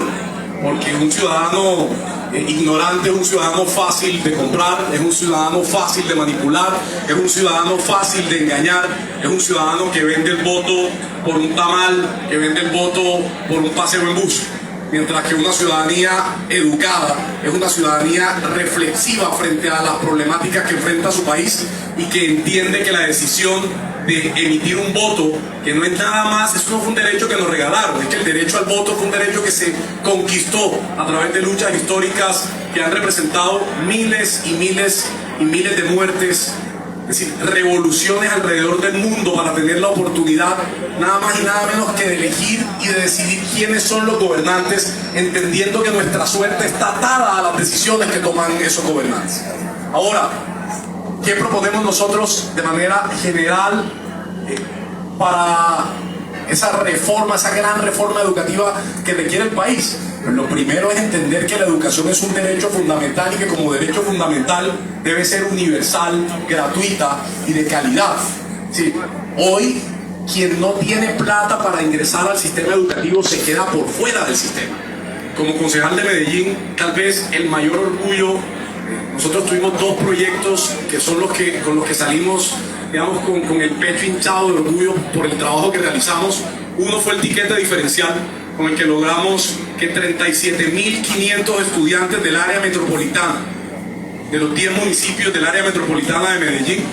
[SPEAKER 6] porque un ciudadano ignorante es un ciudadano fácil de comprar, es un ciudadano fácil de manipular, es un ciudadano fácil de engañar, es un ciudadano que vende el voto por un tamal, que vende el voto por un paseo en bus. Mientras que una ciudadanía educada es una ciudadanía reflexiva frente a las problemáticas que enfrenta su país y que entiende que la decisión de emitir un voto, que no es nada más, eso no fue un derecho que nos regalaron, es que el derecho al voto fue un derecho que se conquistó a través de luchas históricas que han representado miles y miles y miles de muertes, es decir, revoluciones alrededor del mundo para tener la oportunidad nada más y nada menos que de elegir y de decidir quiénes son los gobernantes, entendiendo que nuestra suerte está atada a las decisiones que toman esos gobernantes. Ahora, ¿qué proponemos nosotros de manera general para esa reforma, esa gran reforma educativa que requiere el país? Pues lo primero es entender que la educación es un derecho fundamental y que como derecho fundamental debe ser universal, gratuita y de calidad. Sí, hoy quien no tiene plata para ingresar al sistema educativo se queda por fuera del sistema. Como concejal de Medellín, tal vez el mayor orgullo, nosotros tuvimos 2 proyectos que son con los que salimos, digamos, con el pecho hinchado de orgullo por el trabajo que realizamos. Uno fue el tiquete diferencial, con el que logramos que 37.500 estudiantes del área metropolitana, de los 10 municipios del área metropolitana de Medellín,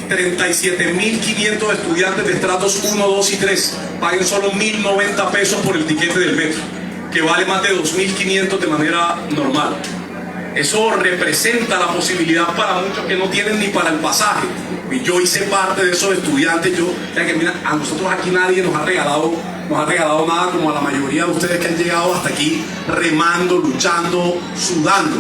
[SPEAKER 6] 37.500 estudiantes de estratos 1, 2 y 3 paguen solo 1.090 pesos por el tiquete del metro, que vale más de 2.500 de manera normal. Eso representa la posibilidad para muchos que no tienen ni para el pasaje. Y yo hice parte de esos estudiantes. Mira, a nosotros aquí nadie nos ha regalado nada, como a la mayoría de ustedes que han llegado hasta aquí remando, luchando, sudando,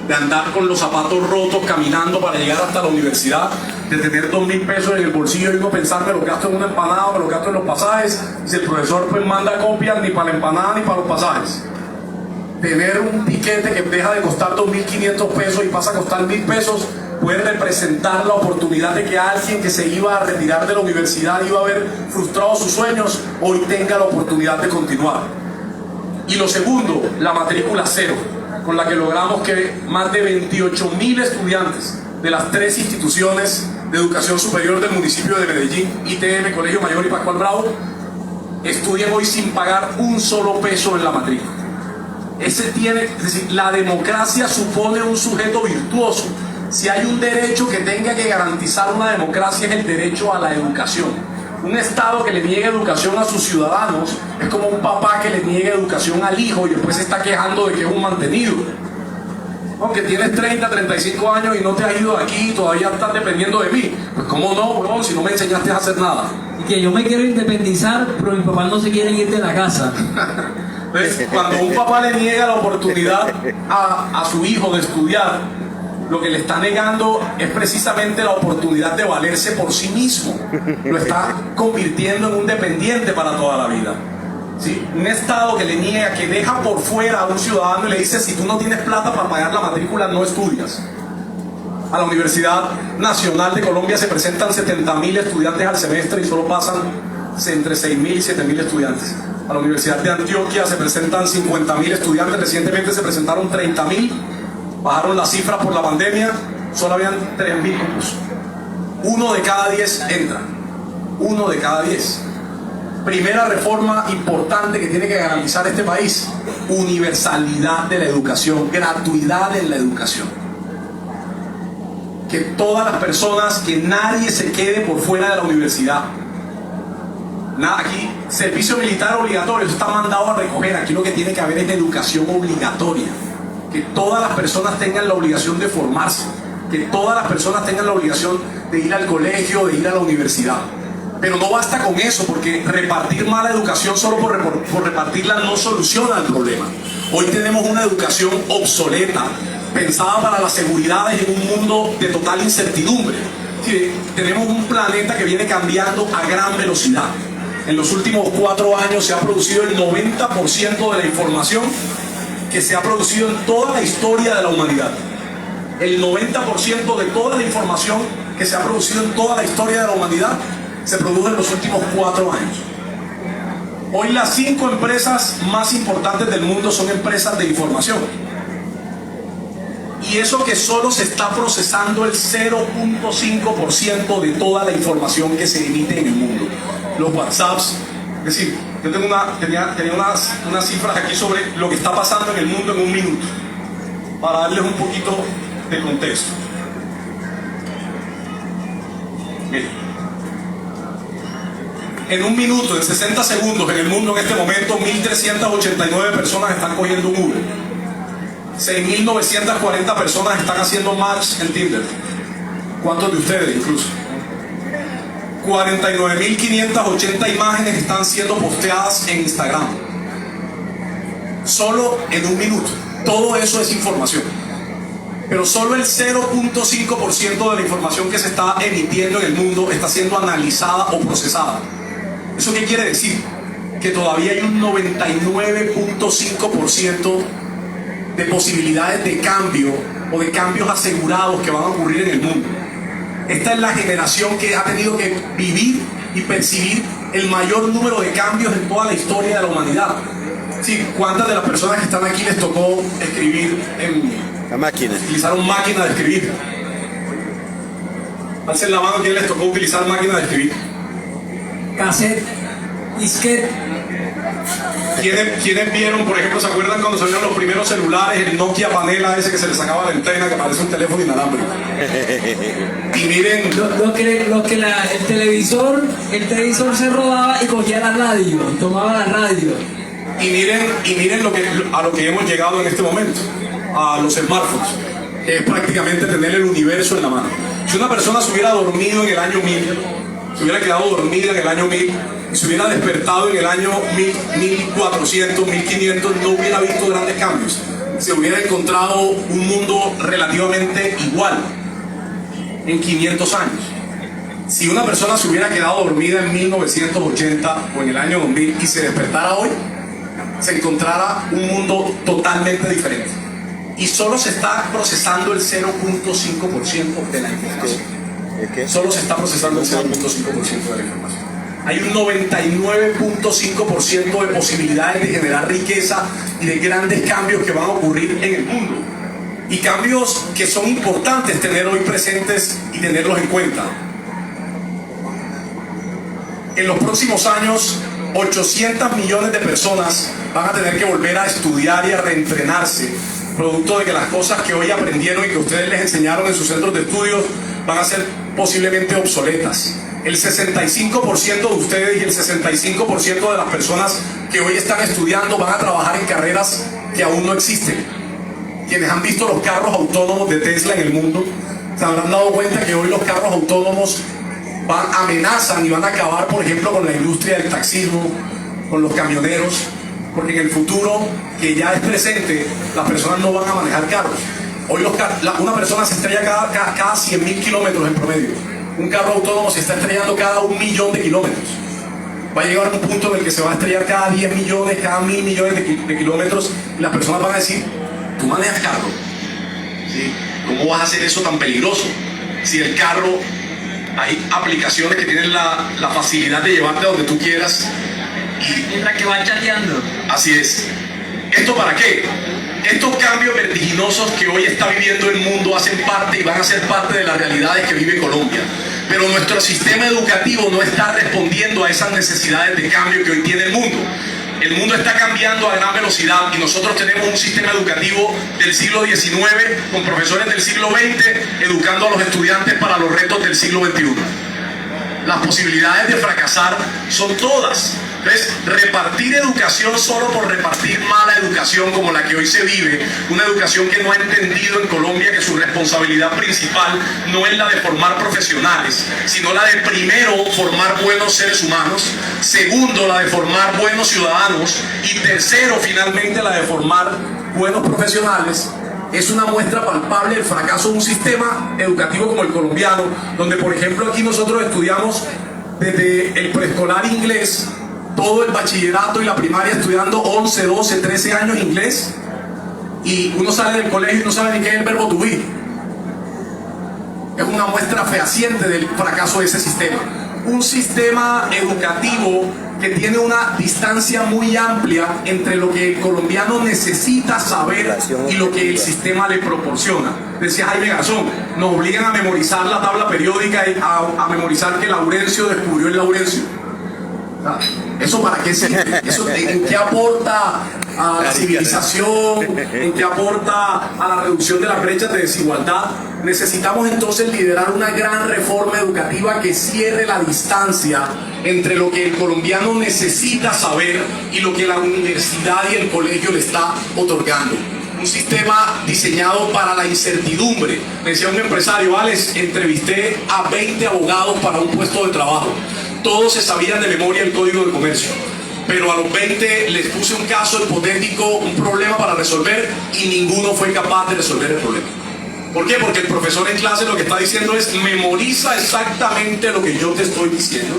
[SPEAKER 6] de andar con los zapatos rotos, caminando para llegar hasta la universidad, de tener 2.000 pesos en el bolsillo y no pensar, me lo gasto en una empanada, me lo gasto en los pasajes, y si el profesor pues manda copias ni para la empanada ni para los pasajes. Tener un tiquete que deja de costar 2.500 pesos y pasa a costar 1.000 pesos puede representar la oportunidad de que alguien que se iba a retirar de la universidad, iba a haber frustrado sus sueños, hoy tenga la oportunidad de continuar. Y lo segundo, la matrícula cero, con la que logramos que más de 28.000 estudiantes de las 3 instituciones de educación superior del municipio de Medellín, ITM, Colegio Mayor y Pascual Bravo, estudien hoy sin pagar un solo peso en la matrícula. Es decir, la democracia supone un sujeto virtuoso. Si hay un derecho que tenga que garantizar una democracia, es el derecho a la educación. Un Estado que le niegue educación a sus ciudadanos es como un papá que le niegue educación al hijo y después se está quejando de que es un mantenido. Aunque tienes 30, 35 años y no te has ido de aquí y todavía estás dependiendo de mí. Pues cómo no, huevón, si no me enseñaste a hacer nada.
[SPEAKER 5] Y que yo me quiero independizar, pero mis papás no se quieren ir de la casa.
[SPEAKER 6] Entonces, cuando un papá le niega la oportunidad a su hijo de estudiar, lo que le está negando es precisamente la oportunidad de valerse por sí mismo. Lo está convirtiendo en un dependiente para toda la vida. ¿Sí? Un Estado que le niega, que deja por fuera a un ciudadano y le dice: si tú no tienes plata para pagar la matrícula, no estudias. A la Universidad Nacional de Colombia se presentan 70.000 estudiantes al semestre y solo pasan entre 6.000 y 7.000 estudiantes. A la Universidad de Antioquia se presentan 50.000 estudiantes, recientemente se presentaron 30.000. Bajaron las cifras por la pandemia, solo habían 3.000 cupos. 1 de cada 10 entra. 1 de cada 10. Primera reforma importante que tiene que garantizar este país: universalidad de la educación, gratuidad en la educación. Que todas las personas, que nadie se quede por fuera de la universidad. Nada, aquí, servicio militar obligatorio, eso está mandado a recoger. Aquí lo que tiene que haber es educación obligatoria. Que todas las personas tengan la obligación de formarse, que todas las personas tengan la obligación de ir al colegio, de ir a la universidad. Pero no basta con eso, porque repartir mala educación solo por repartirla no soluciona el problema. Hoy tenemos una educación obsoleta, pensada para las seguridades en un mundo de total incertidumbre. Sí, tenemos un planeta que viene cambiando a gran velocidad. En los últimos 4 años se ha producido el 90% de la información que se ha producido en toda la historia de la humanidad. El 90% de toda la información que se ha producido en toda la historia de la humanidad se produjo en los últimos 4 años. Hoy las 5 empresas más importantes del mundo son empresas de información. Y eso que solo se está procesando el 0.5% de toda la información que se emite en el mundo. Los WhatsApps, es decir, yo tenía unas cifras aquí sobre lo que está pasando en el mundo en un minuto, para darles un poquito de contexto. Miren, en un minuto, en 60 segundos, en el mundo en este momento, 1.389 personas están cogiendo un Uber. 6.940 personas están haciendo match en Tinder. ¿Cuántos de ustedes incluso? 49.580 imágenes están siendo posteadas en Instagram. Solo en un minuto. Todo eso es información. Pero solo el 0.5% de la información que se está emitiendo en el mundo está siendo analizada o procesada. ¿Eso qué quiere decir? Que todavía hay un 99.5% de posibilidades de cambio o de cambios asegurados que van a ocurrir en el mundo. Esta es la generación que ha tenido que vivir y percibir el mayor número de cambios en toda la historia de la humanidad. Sí, ¿cuántas de las personas que están aquí les tocó escribir
[SPEAKER 3] La máquina.
[SPEAKER 6] utilizaron máquina de escribir? Alcen la mano, ¿quién les tocó utilizar máquina de escribir?
[SPEAKER 5] Cassette, disquete.
[SPEAKER 6] ¿Quiénes vieron, por ejemplo, se acuerdan cuando salieron los primeros celulares, el Nokia Panela ese que se le sacaba la antena, que parece un teléfono inalámbrico? Y miren,
[SPEAKER 5] El televisor se rodaba y cogía la radio, tomaba la radio.
[SPEAKER 6] y miren a lo que hemos llegado en este momento, a los smartphones, que es prácticamente tener el universo en la mano. Si una persona se hubiera dormido en el año 1000, se hubiera quedado dormida en el año 1000, y se hubiera despertado en el año 1400, 1500, no hubiera visto grandes cambios. Se hubiera encontrado un mundo relativamente igual en 500 años. Si una persona se hubiera quedado dormida en 1980 o en el año 2000 y se despertara hoy, se encontrara un mundo totalmente diferente. Y solo se está procesando el 0.5% de la información. Solo se está procesando el 0.5% de la información. Hay un 99.5% de posibilidades de generar riqueza y de grandes cambios que van a ocurrir en el mundo. Y cambios que son importantes tener hoy presentes y tenerlos en cuenta. En los próximos años, 800 millones de personas van a tener que volver a estudiar y a reentrenarse, producto de que las cosas que hoy aprendieron y que ustedes les enseñaron en sus centros de estudios van a ser posiblemente obsoletas. El 65% de ustedes y el 65% de las personas que hoy están estudiando van a trabajar en carreras que aún no existen. Quienes han visto los carros autónomos de Tesla en el mundo se habrán dado cuenta que hoy los carros autónomos amenazan y van a acabar, por ejemplo, con la industria del taxismo, con los camioneros, porque en el futuro, que ya es presente, las personas no van a manejar carros. Hoy una persona se estrella cada 100.000 kilómetros en promedio. Un carro autónomo se está estrellando cada 1 millón de kilómetros. Va a llegar a un punto en el que se va a estrellar cada 10 millones, cada 1.000 millones de kilómetros, y las personas van a decir: ¿tú manejas carro? ¿Sí? ¿Cómo vas a hacer eso tan peligroso? Si el carro, hay aplicaciones que tienen la facilidad de llevarte a donde tú quieras.
[SPEAKER 5] Mientras que van chateando.
[SPEAKER 6] Así es. ¿Esto para qué? Estos cambios vertiginosos que hoy está viviendo el mundo hacen parte y van a ser parte de las realidades que vive Colombia. Pero nuestro sistema educativo no está respondiendo a esas necesidades de cambio que hoy tiene el mundo. El mundo está cambiando a gran velocidad y nosotros tenemos un sistema educativo del siglo XIX con profesores del siglo XX educando a los estudiantes para los retos del siglo XXI. Las posibilidades de fracasar son todas. Entonces, repartir educación solo por repartir mala educación como la que hoy se vive, una educación que no ha entendido en Colombia que su responsabilidad principal no es la de formar profesionales, sino la de primero formar buenos seres humanos, segundo la de formar buenos ciudadanos y tercero finalmente la de formar buenos profesionales. Es una muestra palpable del fracaso de un sistema educativo como el colombiano, donde por ejemplo aquí nosotros estudiamos desde el preescolar inglés, todo el bachillerato y la primaria estudiando 11, 12, 13 años inglés, y uno sale del colegio y no sabe ni qué es el verbo to be. Es una muestra fehaciente del fracaso de ese sistema. Un sistema educativo que tiene una distancia muy amplia entre lo que el colombiano necesita saber y lo que el sistema le proporciona. Decía Jaime Garzón, nos obligan a memorizar la tabla periódica y a memorizar que Laurencio descubrió el Laurencio. ¿Eso para qué sirve? ¿Eso en qué aporta a la civilización, en qué aporta a la reducción de las brechas de desigualdad. Necesitamos entonces liderar una gran reforma educativa que cierre la distancia entre lo que el colombiano necesita saber y lo que la universidad y el colegio le está otorgando. Un sistema diseñado para la incertidumbre. Me decía un empresario: Alex, entrevisté a 20 abogados para un puesto de trabajo. Todos se sabían de memoria el Código de Comercio, pero a los 20 les puse un caso hipotético, un problema para resolver, y ninguno fue capaz de resolver el problema. ¿Por qué? Porque el profesor en clase lo que está diciendo es: memoriza exactamente lo que yo te estoy diciendo,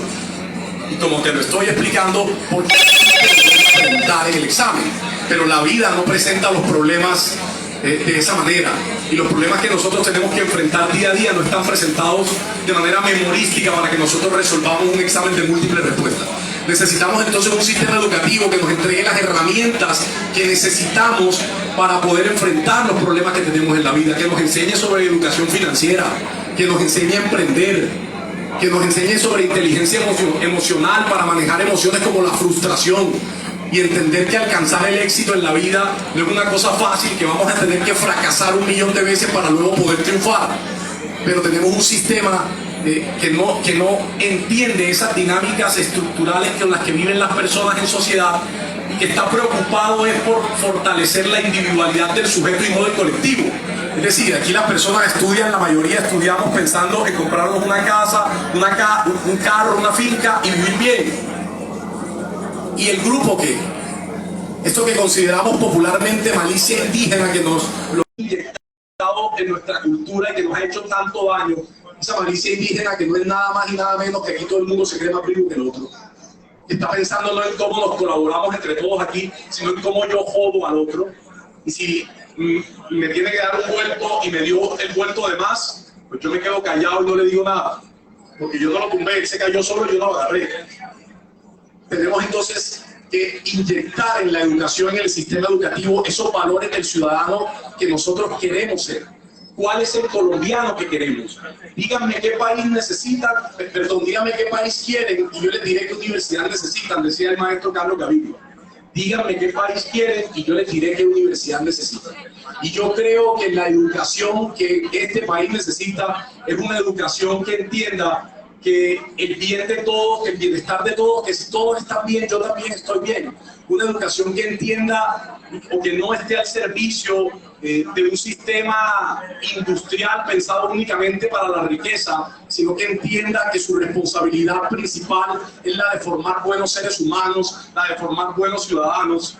[SPEAKER 6] y como te lo estoy explicando, ¿por qué te voy a preguntar en el examen? Pero la vida no presenta los problemas de esa manera, y los problemas que nosotros tenemos que enfrentar día a día no están presentados de manera memorística para que nosotros resolvamos un examen de múltiples respuestas. Necesitamos entonces un sistema educativo que nos entregue las herramientas que necesitamos para poder enfrentar los problemas que tenemos en la vida, que nos enseñe sobre educación financiera, que nos enseñe a emprender, que nos enseñe sobre inteligencia emocional para manejar emociones como la frustración, y entender que alcanzar el éxito en la vida no es una cosa fácil, que vamos a tener que fracasar 1.000.000 de veces para luego poder triunfar. Pero tenemos un sistema que no entiende esas dinámicas estructurales con las que viven las personas en sociedad, y que está preocupado es por fortalecer la individualidad del sujeto y no del colectivo. Es decir, aquí las personas estudian, la mayoría estudiamos pensando en comprarnos una casa, un carro, una finca y vivir bien. ¿Y el grupo qué? Esto que consideramos popularmente malicia indígena, que nos lo ha inyectado en nuestra cultura y que nos ha hecho tanto daño. Esa malicia indígena que no es nada más y nada menos que aquí todo el mundo se cree más primo que el otro. Está pensando no en cómo nos colaboramos entre todos aquí, sino en cómo yo jodo al otro. Y si me tiene que dar un vuelto y me dio el vuelto de más, pues yo me quedo callado y no le digo nada. Porque yo no lo tumbé, él se cayó solo y yo lo agarré. Tenemos entonces que inyectar en la educación, en el sistema educativo, esos valores del ciudadano que nosotros queremos ser. ¿Cuál es el colombiano que queremos? Díganme qué país necesitan, díganme qué país quieren, y yo les diré qué universidad necesitan, decía el maestro Carlos Gaviria. Díganme qué país quieren y yo les diré qué universidad necesitan. Y yo creo que la educación que este país necesita es una educación que entienda que el bien de todos, que el bienestar de todos, que si todos están bien, yo también estoy bien. Una educación que entienda o que no esté al servicio de un sistema industrial pensado únicamente para la riqueza, sino que entienda que su responsabilidad principal es la de formar buenos seres humanos, la de formar buenos ciudadanos,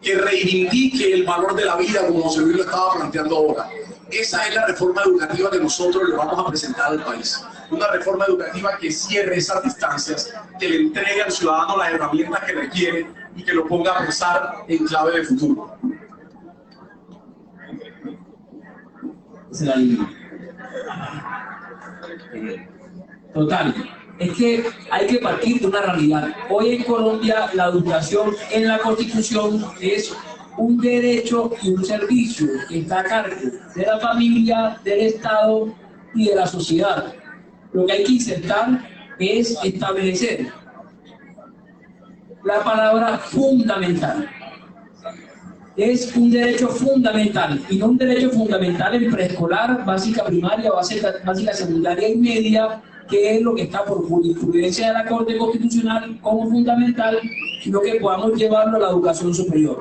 [SPEAKER 6] que reivindique el valor de la vida como José Luis lo estaba planteando ahora. Esa es la reforma educativa que nosotros le vamos a presentar al país. Una reforma educativa que cierre esas distancias, que le entregue al ciudadano las herramientas que requiere y que lo ponga a pensar en clave de futuro.
[SPEAKER 5] Total. Es que hay que partir de una realidad. Hoy en Colombia la educación en la Constitución es un derecho y un servicio que está a cargo de la familia, del Estado y de la sociedad. Lo que hay que intentar es establecer la palabra fundamental. Es un derecho fundamental, y no un derecho fundamental en preescolar, básica primaria, básica secundaria y media, que es lo que está por jurisprudencia de la Corte Constitucional como fundamental, sino que podamos llevarlo a la educación superior.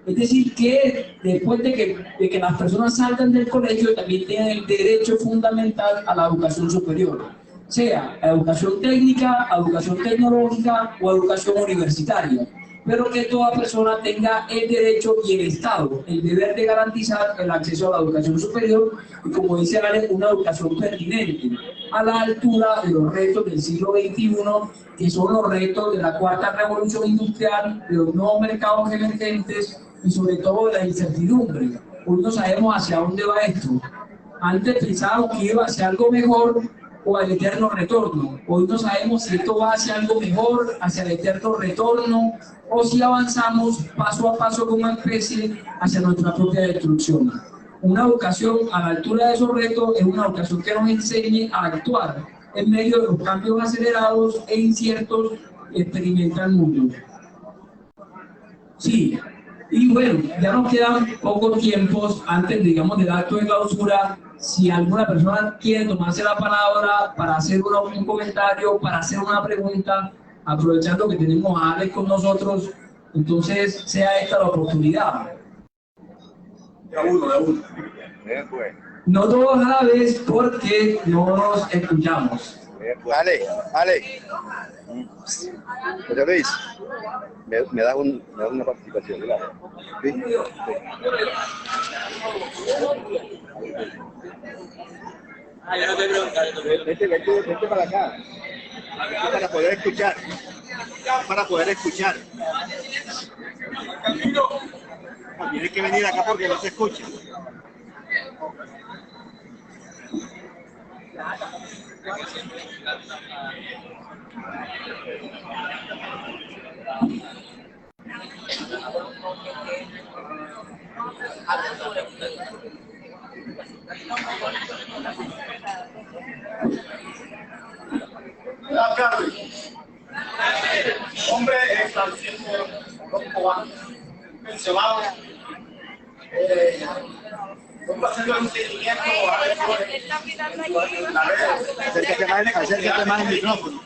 [SPEAKER 5] Es decir, que después de que las personas salgan del colegio, también tienen el derecho fundamental a la educación superior, sea educación técnica, educación tecnológica o educación universitaria, pero que toda persona tenga el derecho y el Estado, el deber de garantizar el acceso a la educación superior, y como dice Alex, una educación pertinente, a la altura de los retos del siglo XXI, que son los retos de la cuarta revolución industrial, de los nuevos mercados emergentes y sobre todo de la incertidumbre. Hoy no sabemos hacia dónde va esto. Antes pensábamos que iba hacia algo mejor o al eterno retorno. Hoy no sabemos si esto va hacia algo mejor, hacia el eterno retorno, o si avanzamos paso a paso como especie hacia nuestra propia destrucción. Una educación a la altura de esos retos es una educación que nos enseñe a actuar en medio de los cambios acelerados e inciertos que experimenta el mundo. Sí, y bueno, ya nos quedan pocos tiempos antes, digamos, del acto de clausura. Si alguna persona quiere tomarse la palabra para hacer un comentario, para hacer una pregunta, aprovechando que tenemos a Alex con nosotros, entonces sea esta la oportunidad.
[SPEAKER 6] De uno.
[SPEAKER 5] No todos a la vez porque no nos escuchamos.
[SPEAKER 3] Ale. José Luis, me das una participación, claro. ¿Sí? Vete para acá. Para poder escuchar. Tienes que venir acá porque no se escucha.
[SPEAKER 8] Hombre estableciendo mencionado, vamos a hacerle un seguimiento
[SPEAKER 3] Acércate más el micrófono.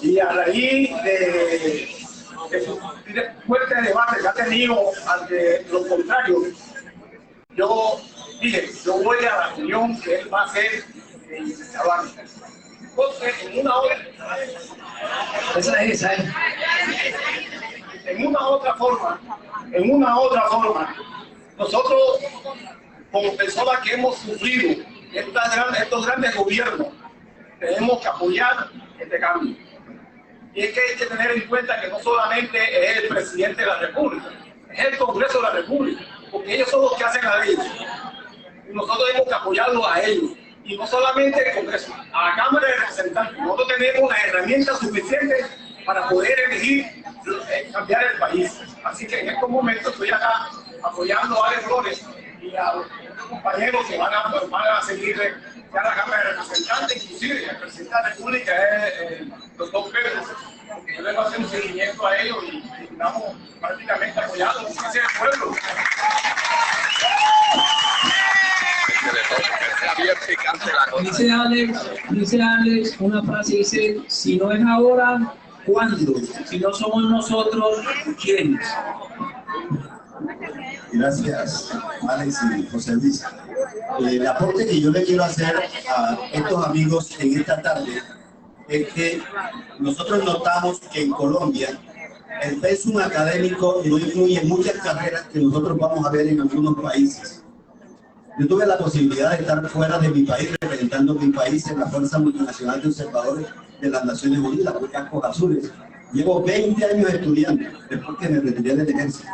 [SPEAKER 8] Y a raíz de su fuerte debate que ha tenido ante lo contrario, yo dije, yo voy a la reunión que él va a hacer en Chabán. Entonces, en una hora, en una otra forma, nosotros como personas que hemos sufrido estos grandes gobiernos, tenemos que apoyar este cambio. Y es que hay que tener en cuenta que no solamente es el presidente de la República, es el Congreso de la República, porque ellos son los que hacen la ley. Y nosotros tenemos que apoyarlos a ellos. Y no solamente el Congreso, a la Cámara de Representantes. Nosotros tenemos las herramientas suficientes para poder elegir cambiar el país. Así que en estos momentos estoy acá apoyando a Alex Flores y a los compañeros que van a seguir ya la Cámara de Representantes, inclusive el presidente de la República es el doctor Pérez, porque yo les voy a hacer un seguimiento a ellos y estamos prácticamente apoyados hacia el pueblo.
[SPEAKER 5] Dice Alex una frase, dice, si no es ahora, ¿cuándo? Si no somos nosotros, ¿quiénes?
[SPEAKER 7] Gracias, Alex y José Luis. El aporte que yo le quiero hacer a estos amigos en esta tarde es que nosotros notamos que en Colombia el pensum académico no incluye muchas carreras que nosotros vamos a ver en algunos países. Yo tuve la posibilidad de estar fuera de mi país, representando mi país en la Fuerza Multinacional de Observadores de las Naciones Unidas, los Cascos Azules. Llevo 20 años estudiando, después que me retiré del ejército.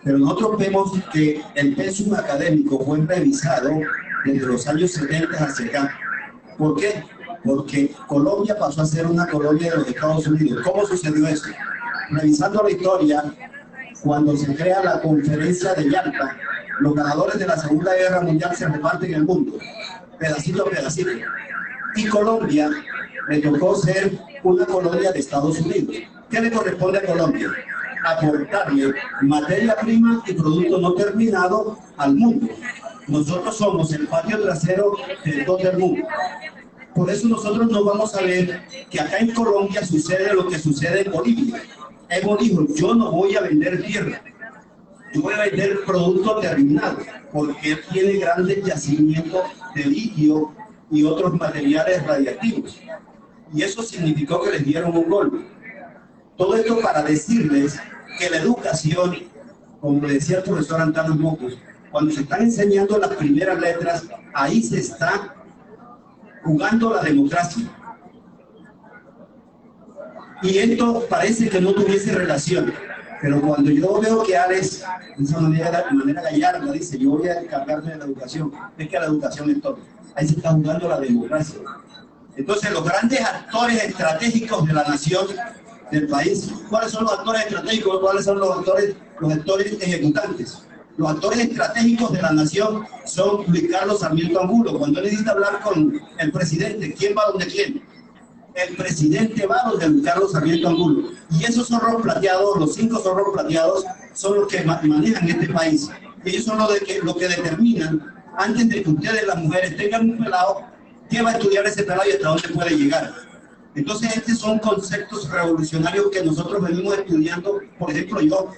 [SPEAKER 7] Pero nosotros vemos que el pensum académico fue revisado desde los años 70 hacia acá. ¿Por qué? Porque Colombia pasó a ser una colonia de los Estados Unidos. ¿Cómo sucedió eso? Revisando la historia, cuando se crea la conferencia de Yalta, los ganadores de la Segunda Guerra Mundial se reparten el mundo, pedacito a pedacito. Y Colombia le tocó ser una colonia de Estados Unidos. ¿Qué le corresponde a Colombia? Aportarle materia prima y producto no terminado al mundo. Nosotros somos el patio trasero de todo el mundo. Por eso nosotros no vamos a ver que acá en Colombia sucede lo que sucede en Bolivia. Evo dijo, yo no voy a vender tierra, yo voy a vender producto terminado, porque él tiene grandes yacimientos de litio y otros materiales radiactivos. Y eso significó que les dieron un golpe. Todo esto para decirles que la educación, como decía el profesor Antano Mocos, cuando se están enseñando las primeras letras, ahí se está jugando la democracia. Y esto parece que no tuviese relación, pero cuando yo veo que Alex, de esa manera gallarda, dice, yo voy a encargarme de la educación, es que la educación es todo. Ahí se está jugando la democracia. Entonces, los grandes actores estratégicos de la nación, del país, ¿cuáles son los actores estratégicos? ¿Cuáles son los actores ejecutantes? Los actores estratégicos de la nación son Luis Carlos Sarmiento Angulo. Cuando él necesita hablar con el presidente, ¿quién va donde quién? el presidente va donde Carlos Sarmiento Angulo. Y esos zorros plateados, los 5 zorros plateados, son los que manejan este país. Ellos son los que determinan, antes de que ustedes, las mujeres, tengan un pelado, qué va a estudiar ese pelado y hasta dónde puede llegar. Entonces, estos son conceptos revolucionarios que nosotros venimos estudiando. Por ejemplo, yo,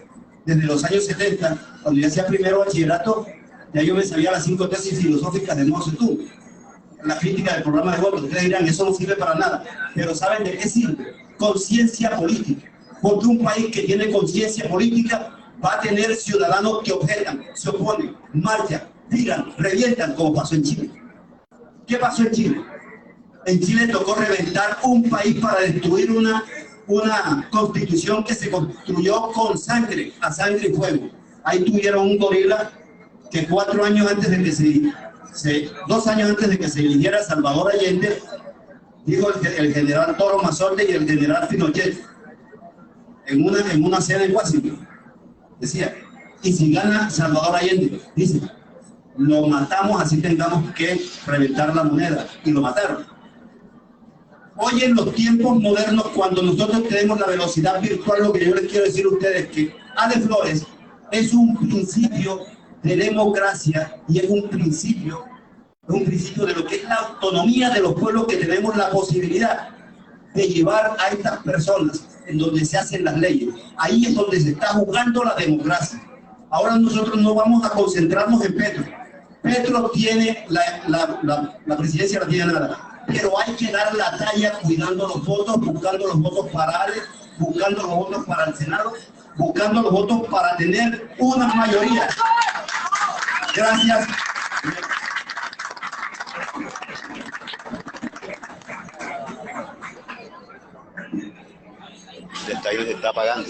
[SPEAKER 7] desde los años 70, cuando yo hacía primero bachillerato, ya yo me sabía las 5 tesis filosóficas de Mao Zedong, la crítica del programa de votos. Ustedes dirán, eso no sirve para nada, pero ¿saben de qué sirve? Conciencia política, porque un país que tiene conciencia política va a tener ciudadanos que objetan, se oponen, marchan, tiran, revientan, como pasó en Chile. ¿Qué pasó en Chile? En Chile tocó reventar un país para destruir una constitución que se construyó con sangre, a sangre y fuego. Ahí tuvieron un gorila que 2 años antes de que se eligiera Salvador Allende, dijo el general Toro Mazote y el general Pinochet, en una cena en Washington, decía, y si gana Salvador Allende, dice, lo matamos así tengamos que reventar la moneda, y lo mataron. Hoy en los tiempos modernos, cuando nosotros tenemos la velocidad virtual, lo que yo les quiero decir a ustedes es que Ale Flores es un principio de democracia y es un principio de lo que es la autonomía de los pueblos, que tenemos la posibilidad de llevar a estas personas en donde se hacen las leyes. Ahí es donde se está jugando la democracia. Ahora nosotros no vamos a concentrarnos en Petro. Petro tiene la presidencia, la tiene nada. Pero hay que dar la talla cuidando los votos, buscando los votos para Ale, buscando los votos para el Senado, buscando los votos para tener una mayoría. Gracias.
[SPEAKER 3] El estallido se está apagando.